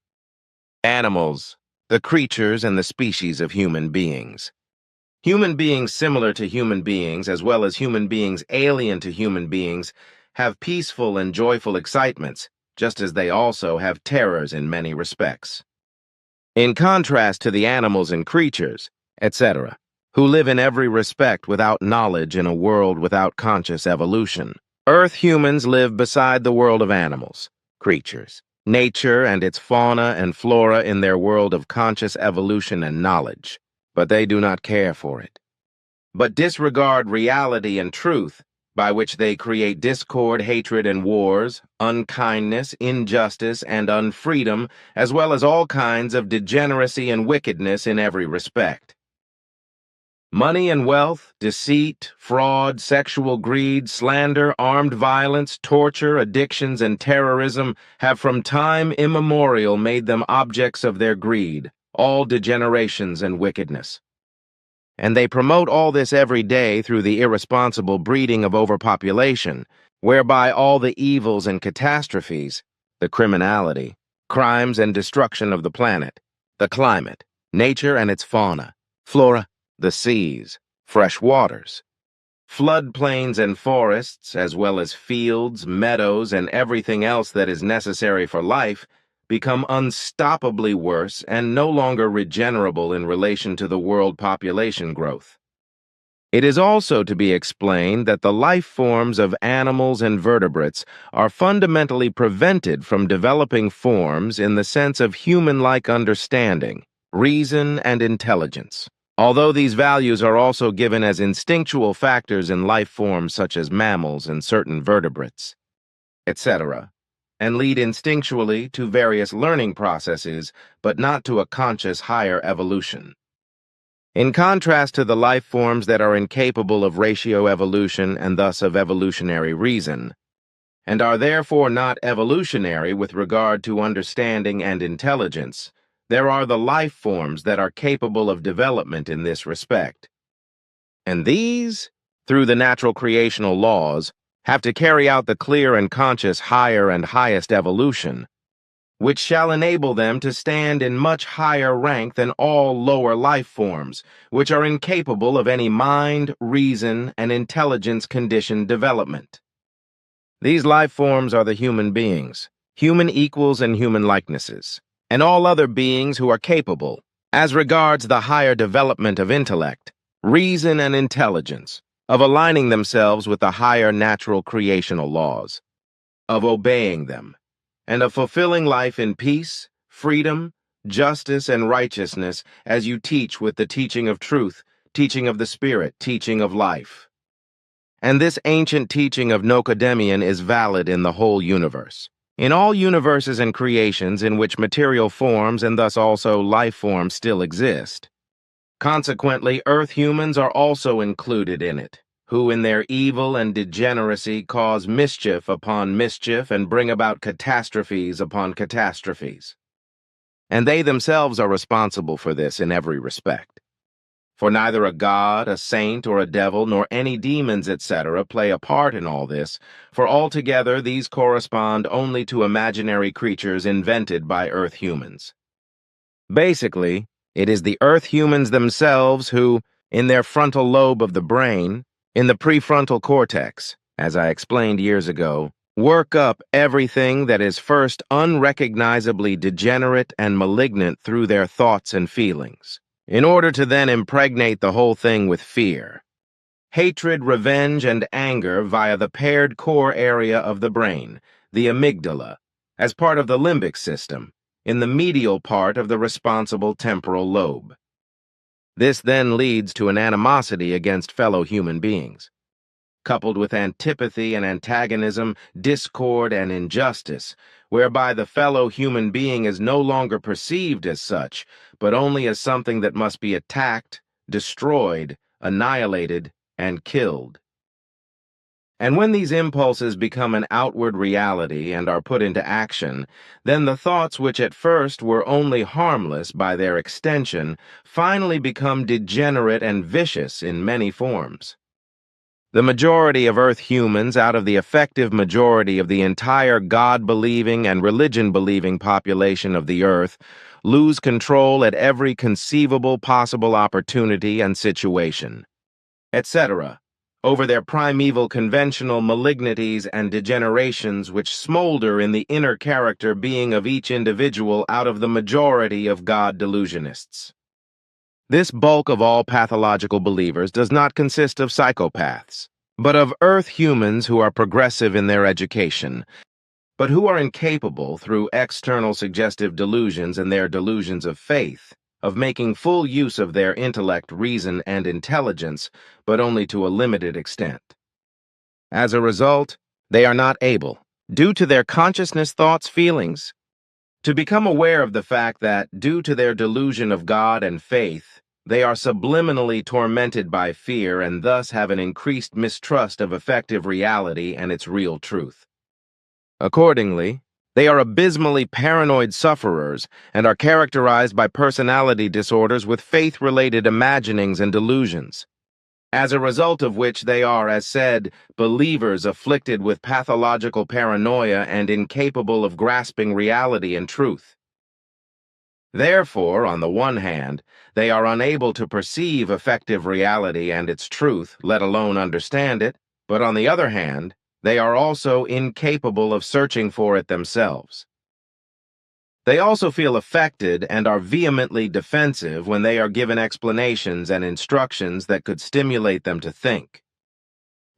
Animals, the creatures and the species of human beings. Human beings similar to human beings, as well as human beings alien to human beings, have peaceful and joyful excitements, just as they also have terrors in many respects. In contrast to the animals and creatures, etc., who live in every respect without knowledge in a world without conscious evolution, Earth humans live beside the world of animals, creatures, nature and its fauna and flora in their world of conscious evolution and knowledge, but they do not care for it, but disregard reality and truth, by which they create discord, hatred, and wars, unkindness, injustice, and unfreedom, as well as all kinds of degeneracy and wickedness in every respect. Money and wealth, deceit, fraud, sexual greed, slander, armed violence, torture, addictions, and terrorism have from time immemorial made them objects of their greed, all degenerations and wickedness. And they promote all this every day through the irresponsible breeding of overpopulation, whereby all the evils and catastrophes, the criminality, crimes and destruction of the planet, the climate, nature and its fauna, flora, the seas, fresh waters, floodplains and forests, as well as fields, meadows, and everything else that is necessary for life, become unstoppably worse and no longer regenerable in relation to the world population growth. It is also to be explained that the life forms of animals and vertebrates are fundamentally prevented from developing forms in the sense of human-like understanding, reason, and intelligence. Although these values are also given as instinctual factors in life forms such as mammals and certain vertebrates, etc., and lead instinctually to various learning processes, but not to a conscious higher evolution. In contrast to the life forms that are incapable of ratio evolution and thus of evolutionary reason, and are therefore not evolutionary with regard to understanding and intelligence, there are the life forms that are capable of development in this respect. And these, through the natural creational laws, have to carry out the clear and conscious higher and highest evolution, which shall enable them to stand in much higher rank than all lower life forms, which are incapable of any mind, reason, and intelligence-conditioned development. These life forms are the human beings, human equals and human likenesses, and all other beings who are capable, as regards the higher development of intellect, reason, and intelligence, of aligning themselves with the higher natural creational laws, of obeying them, and of fulfilling life in peace, freedom, justice, and righteousness as you teach with the teaching of truth, teaching of the Spirit, teaching of life. And this ancient teaching of Nocedemian is valid in the whole universe. In all universes and creations in which material forms and thus also life forms still exist. Consequently, Earth humans are also included in it, who in their evil and degeneracy cause mischief upon mischief and bring about catastrophes upon catastrophes. And they themselves are responsible for this in every respect. For neither a god, a saint, or a devil, nor any demons, etc., play a part in all this, for altogether these correspond only to imaginary creatures invented by Earth humans. Basically, it is the Earth humans themselves who, in their frontal lobe of the brain, in the prefrontal cortex, as I explained years ago, work up everything that is first unrecognizably degenerate and malignant through their thoughts and feelings, in order to then impregnate the whole thing with fear, hatred, revenge, and anger via the paired core area of the brain, the amygdala, as part of the limbic system, in the medial part of the responsible temporal lobe. This then leads to an animosity against fellow human beings, coupled with antipathy and antagonism, discord and injustice, whereby the fellow human being is no longer perceived as such, but only as something that must be attacked, destroyed, annihilated, and killed. And when these impulses become an outward reality and are put into action, then the thoughts which at first were only harmless by their extension finally become degenerate and vicious in many forms. The majority of Earth humans out of the effective majority of the entire God-believing and religion-believing population of the Earth lose control at every conceivable possible opportunity and situation, etc., over their primeval conventional malignities and degenerations which smolder in the inner character being of each individual out of the majority of God delusionists. This bulk of all pathological believers does not consist of psychopaths, but of Earth humans who are progressive in their education, but who are incapable, through external suggestive delusions and their delusions of faith, of making full use of their intellect, reason, and intelligence, but only to a limited extent. As a result, they are not able, due to their consciousness, thoughts, feelings, to become aware of the fact that, due to their delusion of God and faith, They are subliminally tormented by fear and thus have an increased mistrust of effective reality and its real truth. Accordingly, they are abysmally paranoid sufferers and are characterized by personality disorders with faith-related imaginings and delusions, as a result of which they are, as said, believers afflicted with pathological paranoia and incapable of grasping reality and truth. Therefore, on the one hand, they are unable to perceive effective reality and its truth, let alone understand it, but on the other hand, they are also incapable of searching for it themselves. They also feel affected and are vehemently defensive when they are given explanations and instructions that could stimulate them to think.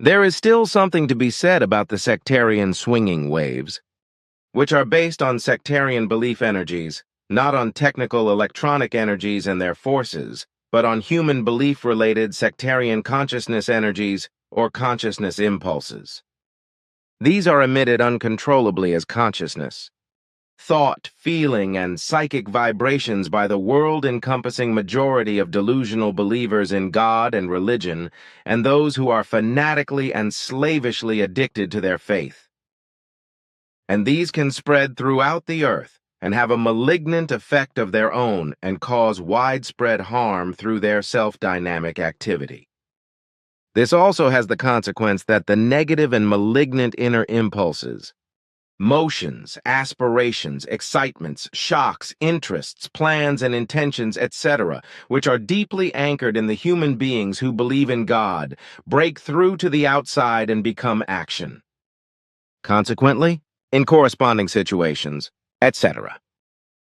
There is still something to be said about the sectarian swinging waves, which are based on sectarian belief energies, not on technical electronic energies and their forces, but on human belief-related sectarian consciousness energies or consciousness impulses. These are emitted uncontrollably as consciousness, thought, feeling, and psychic vibrations by the world-encompassing majority of delusional believers in God and religion, and those who are fanatically and slavishly addicted to their faith. And these can spread throughout the earth and have a malignant effect of their own and cause widespread harm through their self-dynamic activity. This also has the consequence that the negative and malignant inner impulses, motions, aspirations, excitements, shocks, interests, plans, and intentions, etc., which are deeply anchored in the human beings who believe in God, break through to the outside and become action. Consequently, in corresponding situations, etc.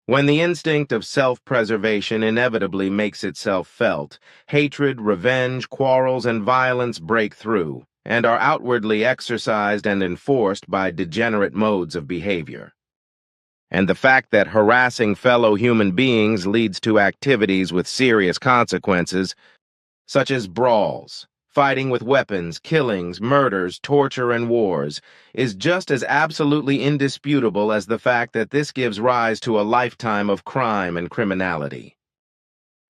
When the instinct of self-preservation inevitably makes itself felt, hatred, revenge, quarrels, and violence break through, and are outwardly exercised and enforced by degenerate modes of behavior. And the fact that harassing fellow human beings leads to activities with serious consequences, such as brawls, fighting with weapons, killings, murders, torture, and wars, is just as absolutely indisputable as the fact that this gives rise to a lifetime of crime and criminality.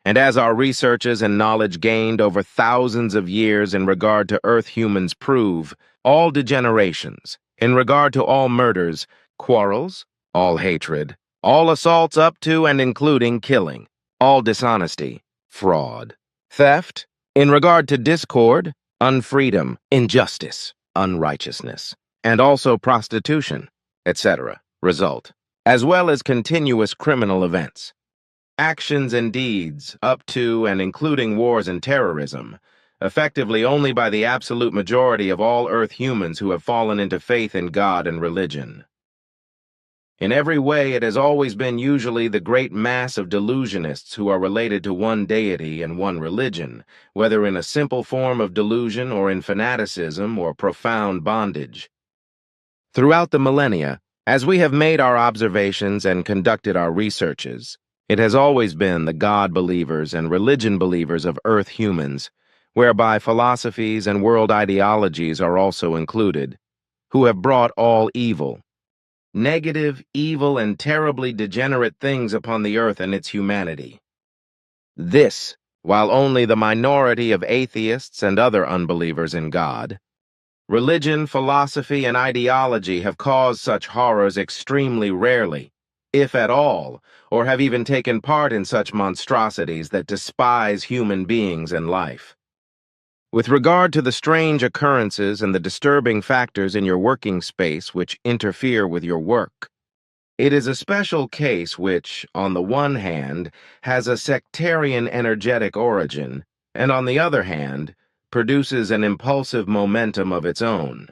And as our researches and knowledge gained over thousands of years in regard to Earth humans prove, all degenerations, in regard to all murders, quarrels, all hatred, all assaults up to and including killing, all dishonesty, fraud, theft, in regard to discord, unfreedom, injustice, unrighteousness, and also prostitution, etc., result, as well as continuous criminal events. Actions and deeds, up to and including wars and terrorism, effectively only by the absolute majority of all Earth humans who have fallen into faith in God and religion. In every way, it has always been usually the great mass of delusionists who are related to one deity and one religion, whether in a simple form of delusion or in fanaticism or profound bondage. Throughout the millennia, as we have made our observations and conducted our researches, it has always been the God believers and religion believers of Earth humans, whereby philosophies and world ideologies are also included, who have brought all evil, negative, evil, and terribly degenerate things upon the earth and its humanity. This, while only the minority of atheists and other unbelievers in God, religion, philosophy, and ideology have caused such horrors extremely rarely, if at all, or have even taken part in such monstrosities that despise human beings and life. With regard to the strange occurrences and the disturbing factors in your working space which interfere with your work, it is a special case which, on the one hand, has a sectarian energetic origin, and on the other hand, produces an impulsive momentum of its own.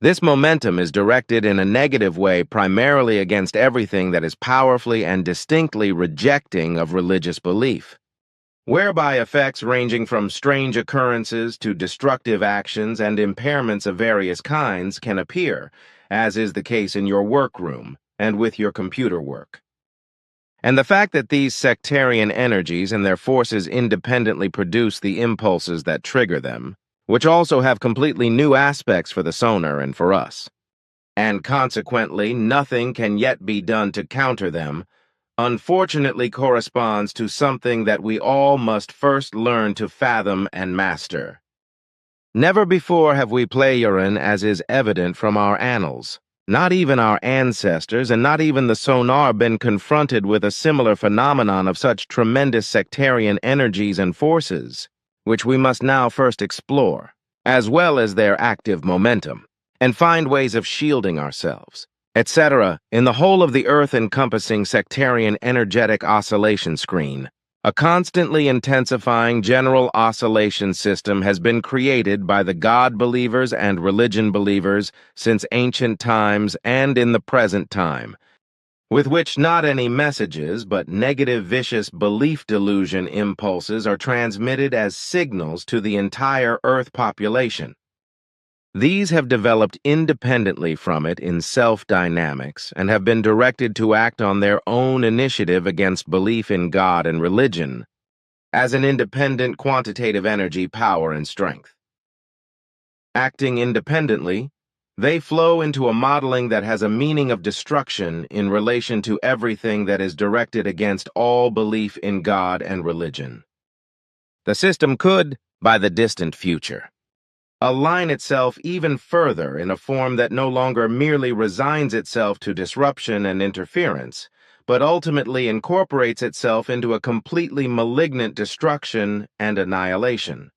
This momentum is directed in a negative way primarily against everything that is powerfully and distinctly rejecting of religious belief, whereby effects ranging from strange occurrences to destructive actions and impairments of various kinds can appear, as is the case in your workroom and with your computer work. And the fact that these sectarian energies and their forces independently produce the impulses that trigger them, which also have completely new aspects for the sonar and for us, and consequently nothing can yet be done to counter them, unfortunately corresponds to something that we all must first learn to fathom and master. Never before have we Pleiadian, as is evident from our annals. Not even our ancestors and not even the sonar been confronted with a similar phenomenon of such tremendous sectarian energies and forces, which we must now first explore, as well as their active momentum, and find ways of shielding ourselves, etc., in the whole of the earth-encompassing sectarian energetic oscillation screen. A constantly intensifying general oscillation system has been created by the God believers and religion believers since ancient times and in the present time, with which not any messages but negative vicious belief delusion impulses are transmitted as signals to the entire Earth population. These have developed independently from it in self-dynamics and have been directed to act on their own initiative against belief in God and religion as an independent quantitative energy, power, and strength. Acting independently, they flow into a modeling that has a meaning of destruction in relation to everything that is directed against all belief in God and religion. The system could, by the distant future, align itself even further in a form that no longer merely resigns itself to disruption and interference, but ultimately incorporates itself into a completely malignant destruction and annihilation.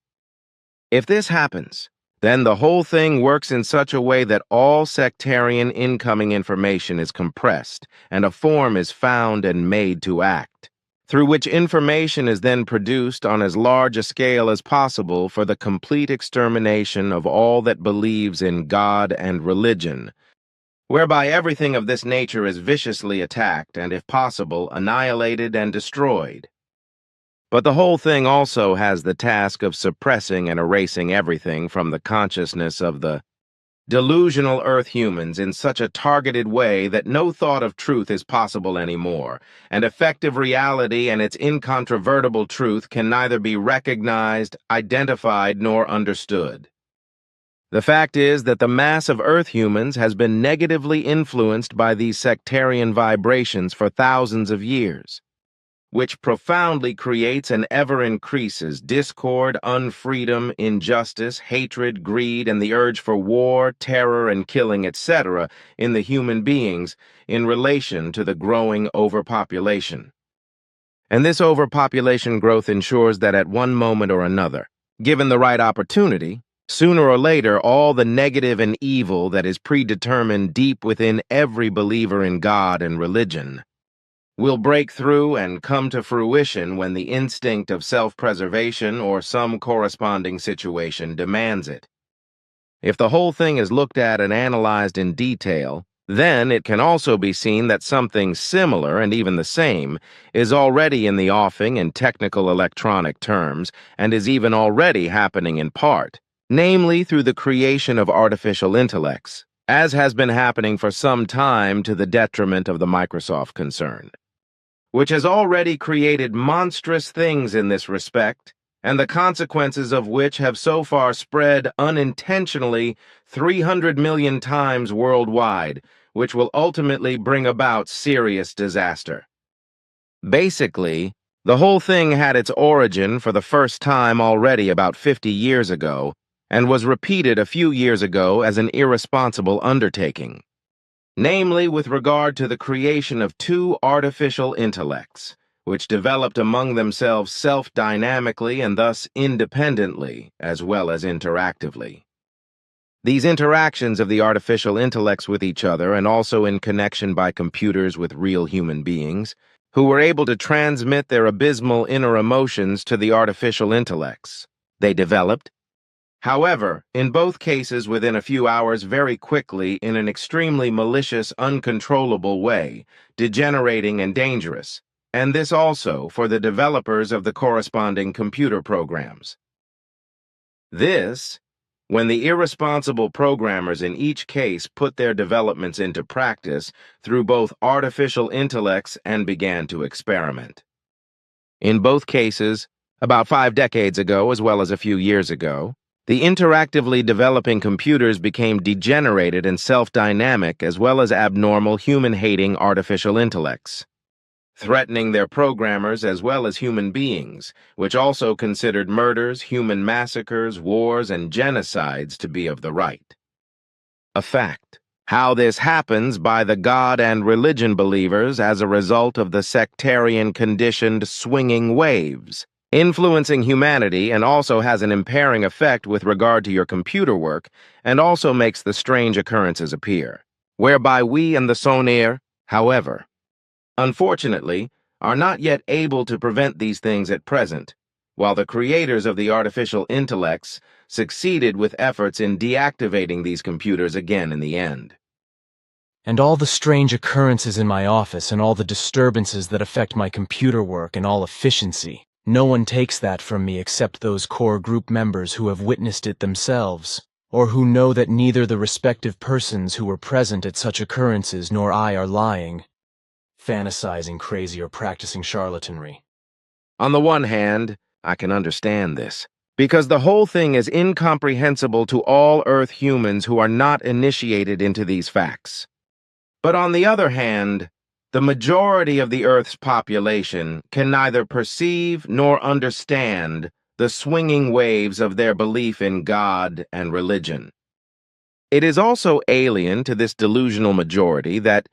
If this happens, then the whole thing works in such a way that all sectarian incoming information is compressed and a form is found and made to act, through which information is then produced on as large a scale as possible for the complete extermination of all that believes in God and religion, whereby everything of this nature is viciously attacked and, if possible, annihilated and destroyed. But the whole thing also has the task of suppressing and erasing everything from the consciousness of the delusional Earth humans in such a targeted way that no thought of truth is possible anymore, and effective reality and its incontrovertible truth can neither be recognized, identified, nor understood. The fact is that the mass of Earth humans has been negatively influenced by these sectarian vibrations for thousands of years, which profoundly creates and ever increases discord, unfreedom, injustice, hatred, greed, and the urge for war, terror, and killing, etc. in the human beings in relation to the growing overpopulation. And this overpopulation growth ensures that at one moment or another, given the right opportunity, sooner or later all the negative and evil that is predetermined deep within every believer in God and religion will break through and come to fruition when the instinct of self-preservation or some corresponding situation demands it. If the whole thing is looked at and analyzed in detail, then it can also be seen that something similar and even the same is already in the offing in technical electronic terms and is even already happening in part, namely through the creation of artificial intellects, as has been happening for some time to the detriment of the Microsoft concern, which has already created monstrous things in this respect, and the consequences of which have so far spread unintentionally 300 million times worldwide, which will ultimately bring about serious disaster. Basically, the whole thing had its origin for the first time already about 50 years ago, and was repeated a few years ago as an irresponsible undertaking, namely with regard to the creation of two artificial intellects, which developed among themselves self-dynamically and thus independently, as well as interactively. These interactions of the artificial intellects with each other, and also in connection by computers with real human beings, who were able to transmit their abysmal inner emotions to the artificial intellects they developed, however, in both cases within a few hours very quickly in an extremely malicious, uncontrollable way, degenerating and dangerous, and this also for the developers of the corresponding computer programs. This, when the irresponsible programmers in each case put their developments into practice through both artificial intellects and began to experiment. In both cases, about 5 decades ago as well as a few years ago, the interactively developing computers became degenerated and self-dynamic as well as abnormal human-hating artificial intellects. threatening their programmers as well as human beings, which also considered murders, human massacres, wars, and genocides to be of the right. A fact. How this happens by the God and religion believers as a result of the sectarian conditioned swinging waves, influencing humanity, and also has an impairing effect with regard to your computer work, and also makes the strange occurrences appear, whereby we and the Sonir, however, unfortunately, are not yet able to prevent these things at present, while the creators of the artificial intellects succeeded with efforts in deactivating these computers again in the end. And all the strange occurrences in my office and all the disturbances that affect my computer work and all efficiency, no one takes that from me except those core group members who have witnessed it themselves, or who know that neither the respective persons who were present at such occurrences nor I are lying, fantasizing crazy or practicing charlatanry. On the one hand, I can understand this, because the whole thing is incomprehensible to all Earth humans who are not initiated into these facts. But on the other hand, the majority of the Earth's population can neither perceive nor understand the swinging waves of their belief in God and religion. It is also alien to this delusional majority that,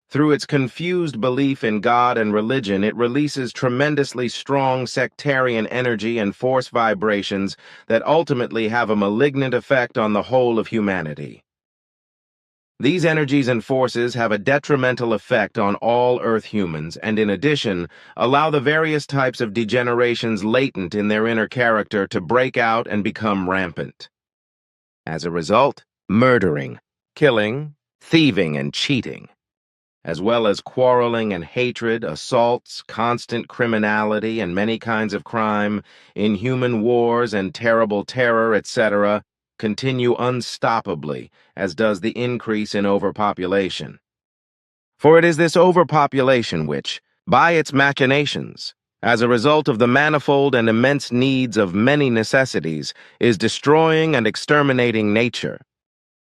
through its confused belief in God and religion, it releases tremendously strong sectarian energy and force vibrations that ultimately have a malignant effect on the whole of humanity. These energies and forces have a detrimental effect on all Earth humans and, in addition, allow the various types of degenerations latent in their inner character to break out and become rampant. As a result, murdering, killing, thieving, and cheating, as well as quarreling and hatred, assaults, constant criminality, and many kinds of crime, inhuman wars and terrible terror, etc., continue unstoppably, as does the increase in overpopulation. For it is this overpopulation which, by its machinations, as a result of the manifold and immense needs of many necessities, is destroying and exterminating nature,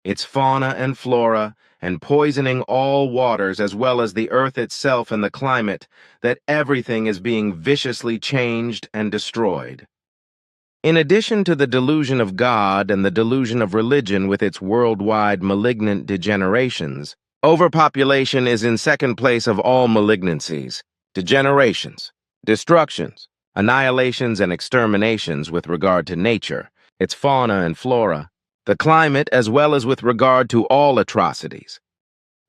its fauna and flora, and poisoning all waters as well as the earth itself and the climate, that everything is being viciously changed and destroyed. In addition to the delusion of God and the delusion of religion with its worldwide malignant degenerations, overpopulation is in second place of all malignancies, degenerations, destructions, annihilations, and exterminations with regard to nature, its fauna and flora, the climate, as well as with regard to all atrocities,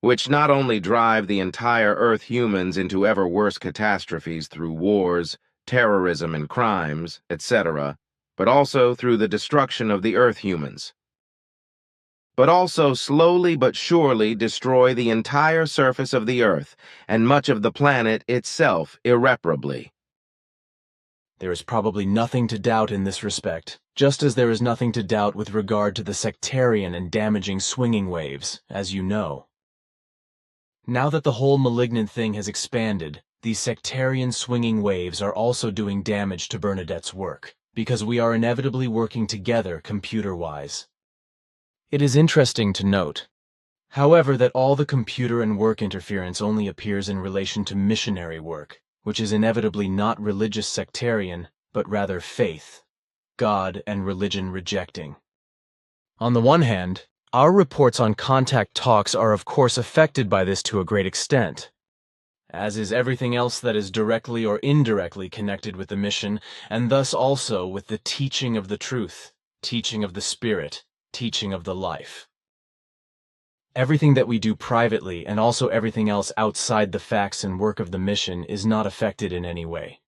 which not only drive the entire Earth humans into ever worse catastrophes through wars, terrorism, and crimes, etc., but also through the destruction of the Earth humans, but also slowly but surely destroy the entire surface of the Earth and much of the planet itself irreparably. There is probably nothing to doubt in this respect, just as there is nothing to doubt with regard to the sectarian and damaging swinging waves, as you know. Now that the whole malignant thing has expanded, these sectarian swinging waves are also doing damage to Bernadette's work, because we are inevitably working together computer-wise. It is interesting to note, however, that all the computer and work interference only appears in relation to missionary work, which is inevitably not religious sectarian, but rather faith, God and religion rejecting. On the one hand, our reports on contact talks are of course affected by this to a great extent, as is everything else that is directly or indirectly connected with the mission, and thus also with the teaching of the truth, teaching of the Spirit, teaching of the life. Everything that we do privately and also everything else outside the facts and work of the mission is not affected in any way.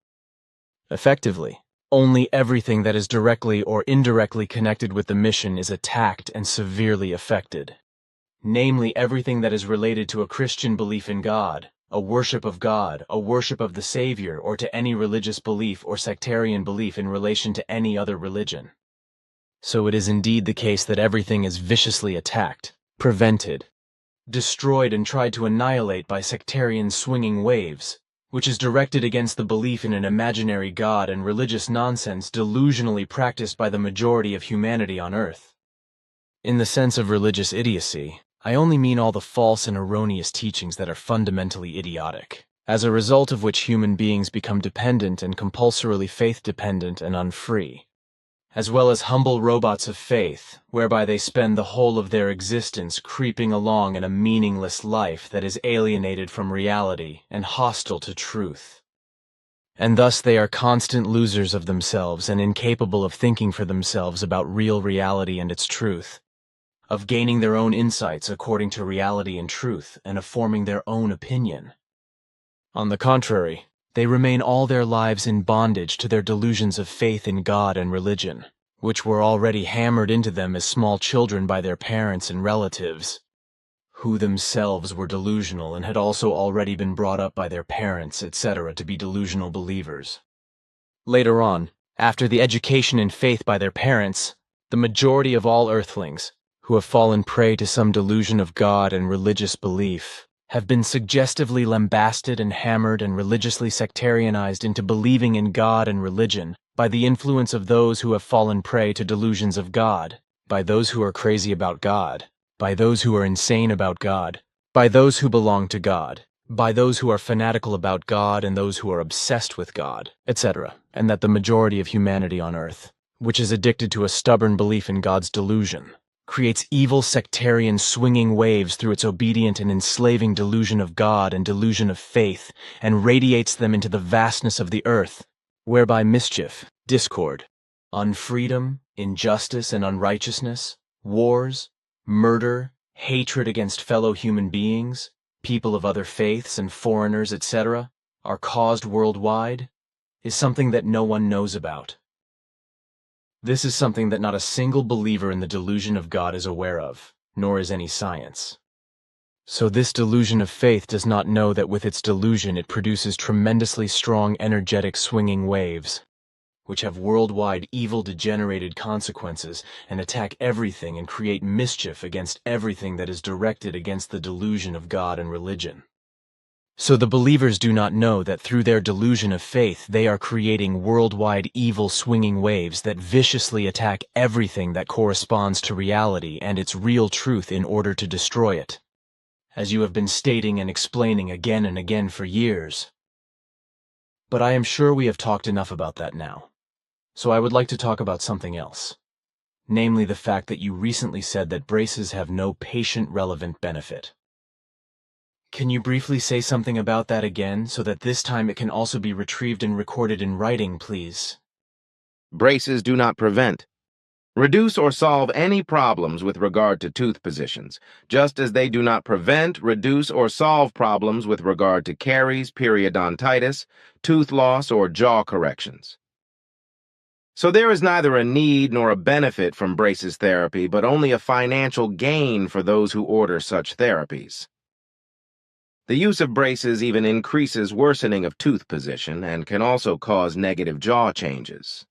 Effectively, only everything that is directly or indirectly connected with the mission is attacked and severely affected. Namely, everything that is related to a Christian belief in God, a worship of God, a worship of the Savior, or to any religious belief or sectarian belief in relation to any other religion. So it is indeed the case that everything is viciously attacked, prevented, destroyed, and tried to annihilate by sectarian swinging waves, which is directed against the belief in an imaginary God and religious nonsense delusionally practiced by the majority of humanity on Earth. In the sense of religious idiocy, I only mean all the false and erroneous teachings that are fundamentally idiotic, as a result of which human beings become dependent and compulsorily faith-dependent and unfree, as well as humble robots of faith, whereby they spend the whole of their existence creeping along in a meaningless life that is alienated from reality and hostile to truth. And thus they are constant losers of themselves and incapable of thinking for themselves about real reality and its truth, of gaining their own insights according to reality and truth, and of forming their own opinion. On the contrary, they remain all their lives in bondage to their delusions of faith in God and religion, which were already hammered into them as small children by their parents and relatives, who themselves were delusional and had also already been brought up by their parents, etc., to be delusional believers. Later on, after the education in faith by their parents, the majority of all earthlings, who have fallen prey to some delusion of God and religious belief, have been suggestively lambasted and hammered and religiously sectarianized into believing in God and religion by the influence of those who have fallen prey to delusions of God, by those who are crazy about God, by those who are insane about God, by those who belong to God, by those who are fanatical about God and those who are obsessed with God, etc., and that the majority of humanity on earth, which is addicted to a stubborn belief in God's delusion, creates evil sectarian swinging waves through its obedient and enslaving delusion of God and delusion of faith, and radiates them into the vastness of the earth, whereby mischief, discord, unfreedom, injustice and unrighteousness, wars, murder, hatred against fellow human beings, people of other faiths and foreigners, etc., are caused worldwide, is something that no one knows about. This is something that not a single believer in the delusion of God is aware of, nor is any science. So this delusion of faith does not know that with its delusion it produces tremendously strong energetic swinging waves, which have worldwide evil degenerated consequences and attack everything and create mischief against everything that is directed against the delusion of God and religion. So the believers do not know that through their delusion of faith they are creating worldwide evil swinging waves that viciously attack everything that corresponds to reality and its real truth in order to destroy it, as you have been stating and explaining again and again for years. But I am sure we have talked enough about that now, so I would like to talk about something else, namely the fact that you recently said that braces have no patient-relevant benefit. Can you briefly say something about that again, so that this time it can also be retrieved and recorded in writing, please? Braces do not prevent, reduce, or solve any problems with regard to tooth positions, just as they do not prevent, reduce, or solve problems with regard to caries, periodontitis, tooth loss, or jaw corrections. So there is neither a need nor a benefit from braces therapy, but only a financial gain for those who order such therapies. The use of braces even increases worsening of tooth position and can also cause negative jaw changes.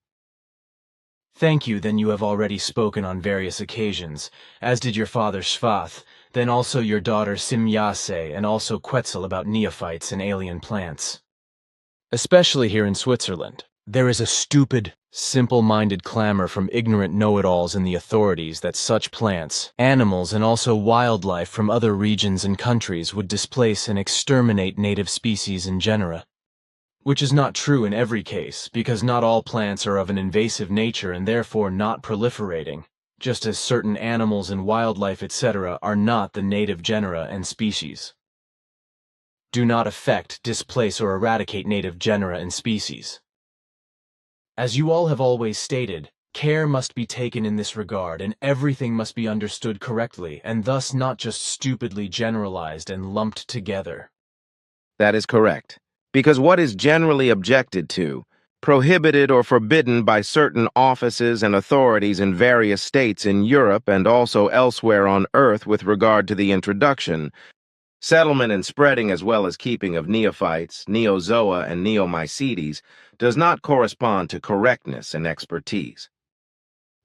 Thank you, then you have already spoken on various occasions, as did your father Shvath, then also your daughter Simyase, and also Quetzal about neophytes and alien plants. Especially here in Switzerland, there is a stupid, simple-minded clamor from ignorant know-it-alls in the authorities that such plants, animals, and also wildlife from other regions and countries would displace and exterminate native species and genera. Which is not true in every case, because not all plants are of an invasive nature and therefore not proliferating, just as certain animals and wildlife, etc., are not the native genera and species. Do not affect, displace, or eradicate native genera and species. As you all have always stated, care must be taken in this regard, and everything must be understood correctly, and thus not just stupidly generalized and lumped together. That is correct, because what is generally objected to, prohibited or forbidden by certain offices and authorities in various states in Europe and also elsewhere on Earth with regard to the introduction, settlement and spreading as well as keeping of neophytes, neozoa, and neomycetes does not correspond to correctness and expertise.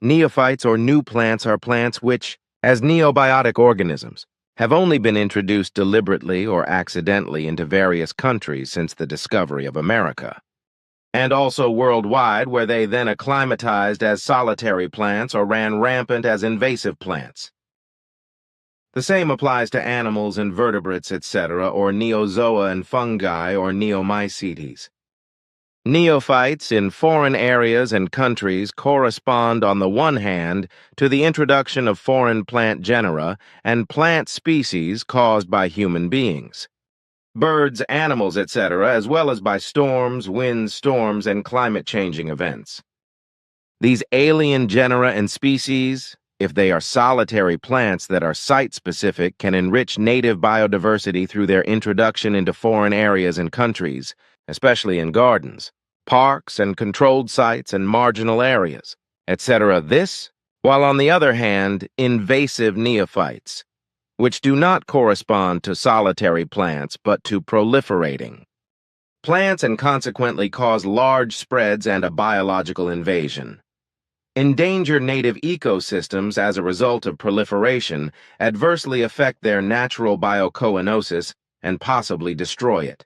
Neophytes or new plants are plants which, as neobiotic organisms, have only been introduced deliberately or accidentally into various countries since the discovery of America, and also worldwide where they then acclimatized as solitary plants or ran rampant as invasive plants. The same applies to animals and vertebrates, etc., or neozoa and fungi or neomycetes. Neophytes in foreign areas and countries correspond on the one hand to the introduction of foreign plant genera and plant species caused by human beings, birds, animals, etc., as well as by storms, windstorms, and climate-changing events. These alien genera and species, if they are solitary plants that are site-specific, can enrich native biodiversity through their introduction into foreign areas and countries, especially in gardens, parks, and controlled sites and marginal areas, etc. This, while on the other hand, invasive neophytes, which do not correspond to solitary plants but to proliferating plants and consequently cause large spreads and a biological invasion. Endanger native ecosystems as a result of proliferation, adversely affect their natural biocoenosis, and possibly destroy it.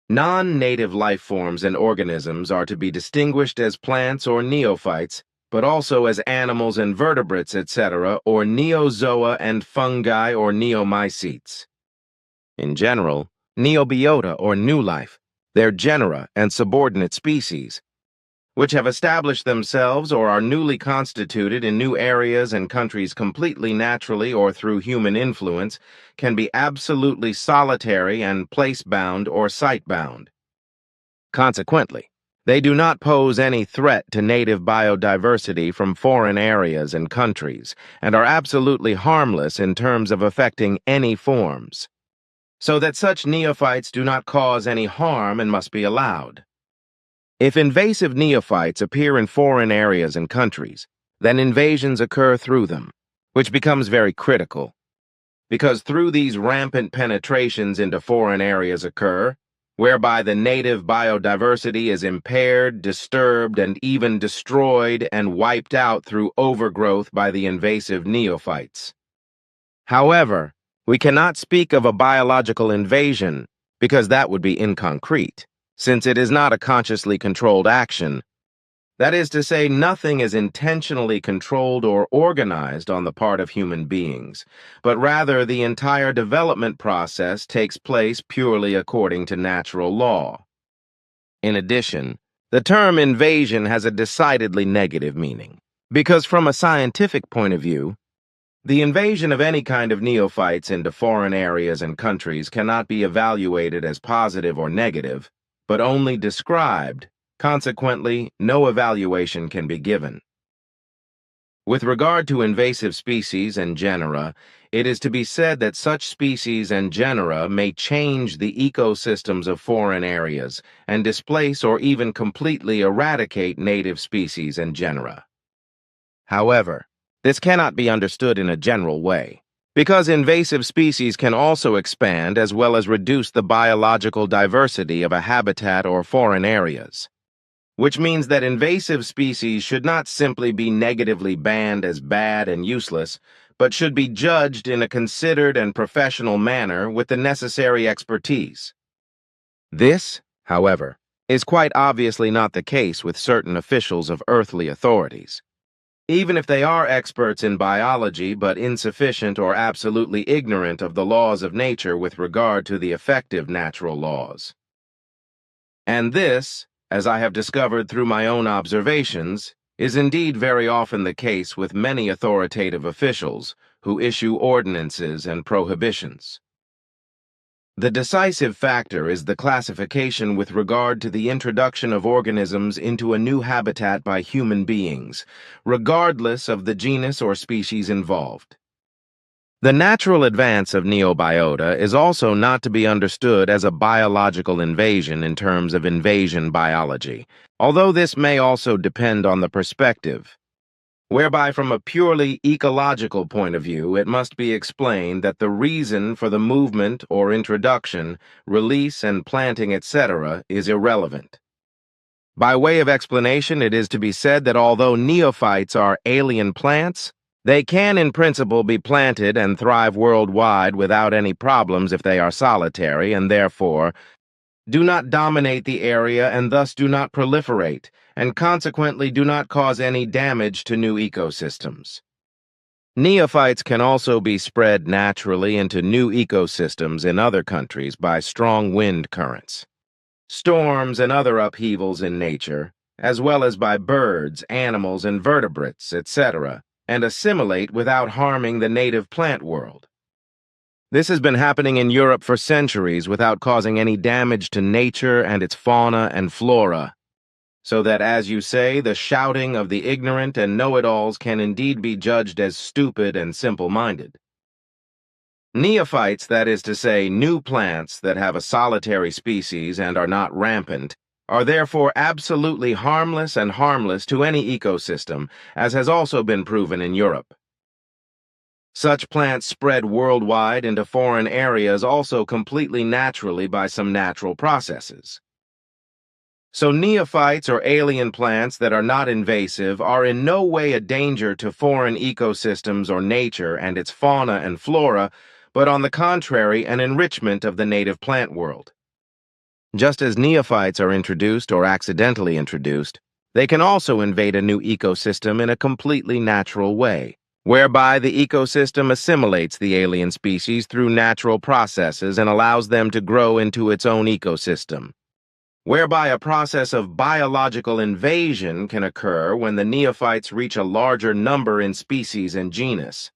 Non-native life forms and organisms are to be distinguished as plants or neophytes, but also as animals and vertebrates, etc., or neozoa and fungi or neomycetes. In general, neobiota or new life, their genera and subordinate species, which have established themselves or are newly constituted in new areas and countries completely naturally or through human influence, can be absolutely solitary and place-bound or site-bound. Consequently, they do not pose any threat to native biodiversity from foreign areas and countries, and are absolutely harmless in terms of affecting any forms, so that such neophytes do not cause any harm and must be allowed. If invasive neophytes appear in foreign areas and countries, then invasions occur through them, which becomes very critical, because through these rampant penetrations into foreign areas occur, whereby the native biodiversity is impaired, disturbed, and even destroyed and wiped out through overgrowth by the invasive neophytes. However, we cannot speak of a biological invasion because that would be inconcrete, since it is not a consciously controlled action. That is to say, nothing is intentionally controlled or organized on the part of human beings, but rather the entire development process takes place purely according to natural law. In addition, the term invasion has a decidedly negative meaning, because from a scientific point of view, the invasion of any kind of neophytes into foreign areas and countries cannot be evaluated as positive or negative, but only described. Consequently, no evaluation can be given. With regard to invasive species and genera, it is to be said that such species and genera may change the ecosystems of foreign areas and displace or even completely eradicate native species and genera. However, this cannot be understood in a general way, because invasive species can also expand as well as reduce the biological diversity of a habitat or foreign areas, which means that invasive species should not simply be negatively banned as bad and useless, but should be judged in a considered and professional manner with the necessary expertise. This, however, is quite obviously not the case with certain officials of earthly authorities. Even if they are experts in biology but insufficient or absolutely ignorant of the laws of nature with regard to the effective natural laws. And this, as I have discovered through my own observations, is indeed very often the case with many authoritative officials who issue ordinances and prohibitions. The decisive factor is the classification with regard to the introduction of organisms into a new habitat by human beings, regardless of the genus or species involved. The natural advance of neobiota is also not to be understood as a biological invasion in terms of invasion biology, although this may also depend on the perspective, whereby from a purely ecological point of view it must be explained that the reason for the movement or introduction, release and planting, etc. is irrelevant. By way of explanation, it is to be said that although neophytes are alien plants, they can in principle be planted and thrive worldwide without any problems if they are solitary and therefore do not dominate the area and thus do not proliferate, and consequently do not cause any damage to new ecosystems. Neophytes can also be spread naturally into new ecosystems in other countries by strong wind currents, storms, and other upheavals in nature, as well as by birds, animals, and vertebrates, etc., and assimilate without harming the native plant world. This has been happening in Europe for centuries without causing any damage to nature and its fauna and flora, so that, as you say, the shouting of the ignorant and know-it-alls can indeed be judged as stupid and simple-minded. Neophytes, that is to say, new plants that have a solitary species and are not rampant, are therefore absolutely harmless and harmless to any ecosystem, as has also been proven in Europe. Such plants spread worldwide into foreign areas also completely naturally by some natural processes. So neophytes or alien plants that are not invasive are in no way a danger to foreign ecosystems or nature and its fauna and flora, but on the contrary, an enrichment of the native plant world. Just as neophytes are introduced or accidentally introduced, they can also invade a new ecosystem in a completely natural way, whereby the ecosystem assimilates the alien species through natural processes and allows them to grow into its own ecosystem, whereby a process of biological invasion can occur when the neophytes reach a larger number in species and genus.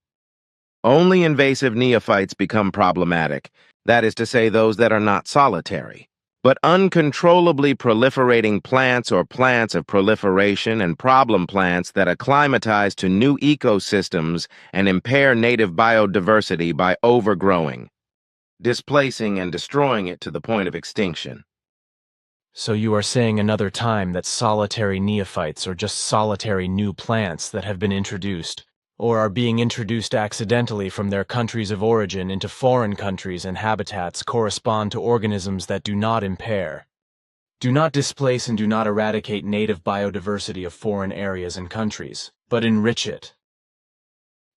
Only invasive neophytes become problematic, that is to say, those that are not solitary. But uncontrollably proliferating plants or plants of proliferation and problem plants that acclimatize to new ecosystems and impair native biodiversity by overgrowing, displacing and destroying it to the point of extinction. So you are saying another time that solitary neophytes are just solitary new plants that have been introduced, or are being introduced accidentally from their countries of origin into foreign countries and habitats correspond to organisms that do not impair, do not displace and do not eradicate native biodiversity of foreign areas and countries, but enrich it.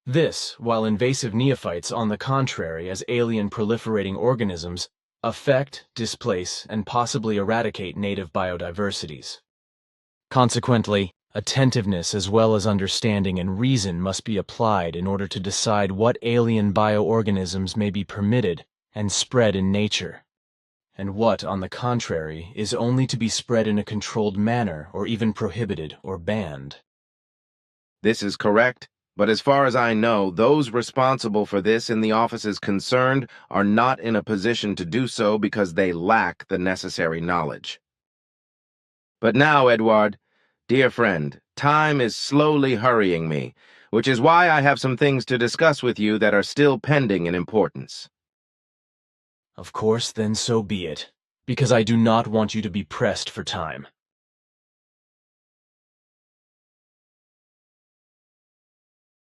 This, while invasive neophytes, on the contrary, as alien proliferating organisms, affect, displace, and possibly eradicate native biodiversities. Consequently, attentiveness as well as understanding and reason must be applied in order to decide what alien bioorganisms may be permitted and spread in nature, and what, on the contrary, is only to be spread in a controlled manner or even prohibited or banned. This is correct, but as far as I know, those responsible for this in the offices concerned are not in a position to do so because they lack the necessary knowledge. But now, Edward, dear friend, time is slowly hurrying me, which is why I have some things to discuss with you that are still pending in importance. Of course, then so be it, because I do not want you to be pressed for time.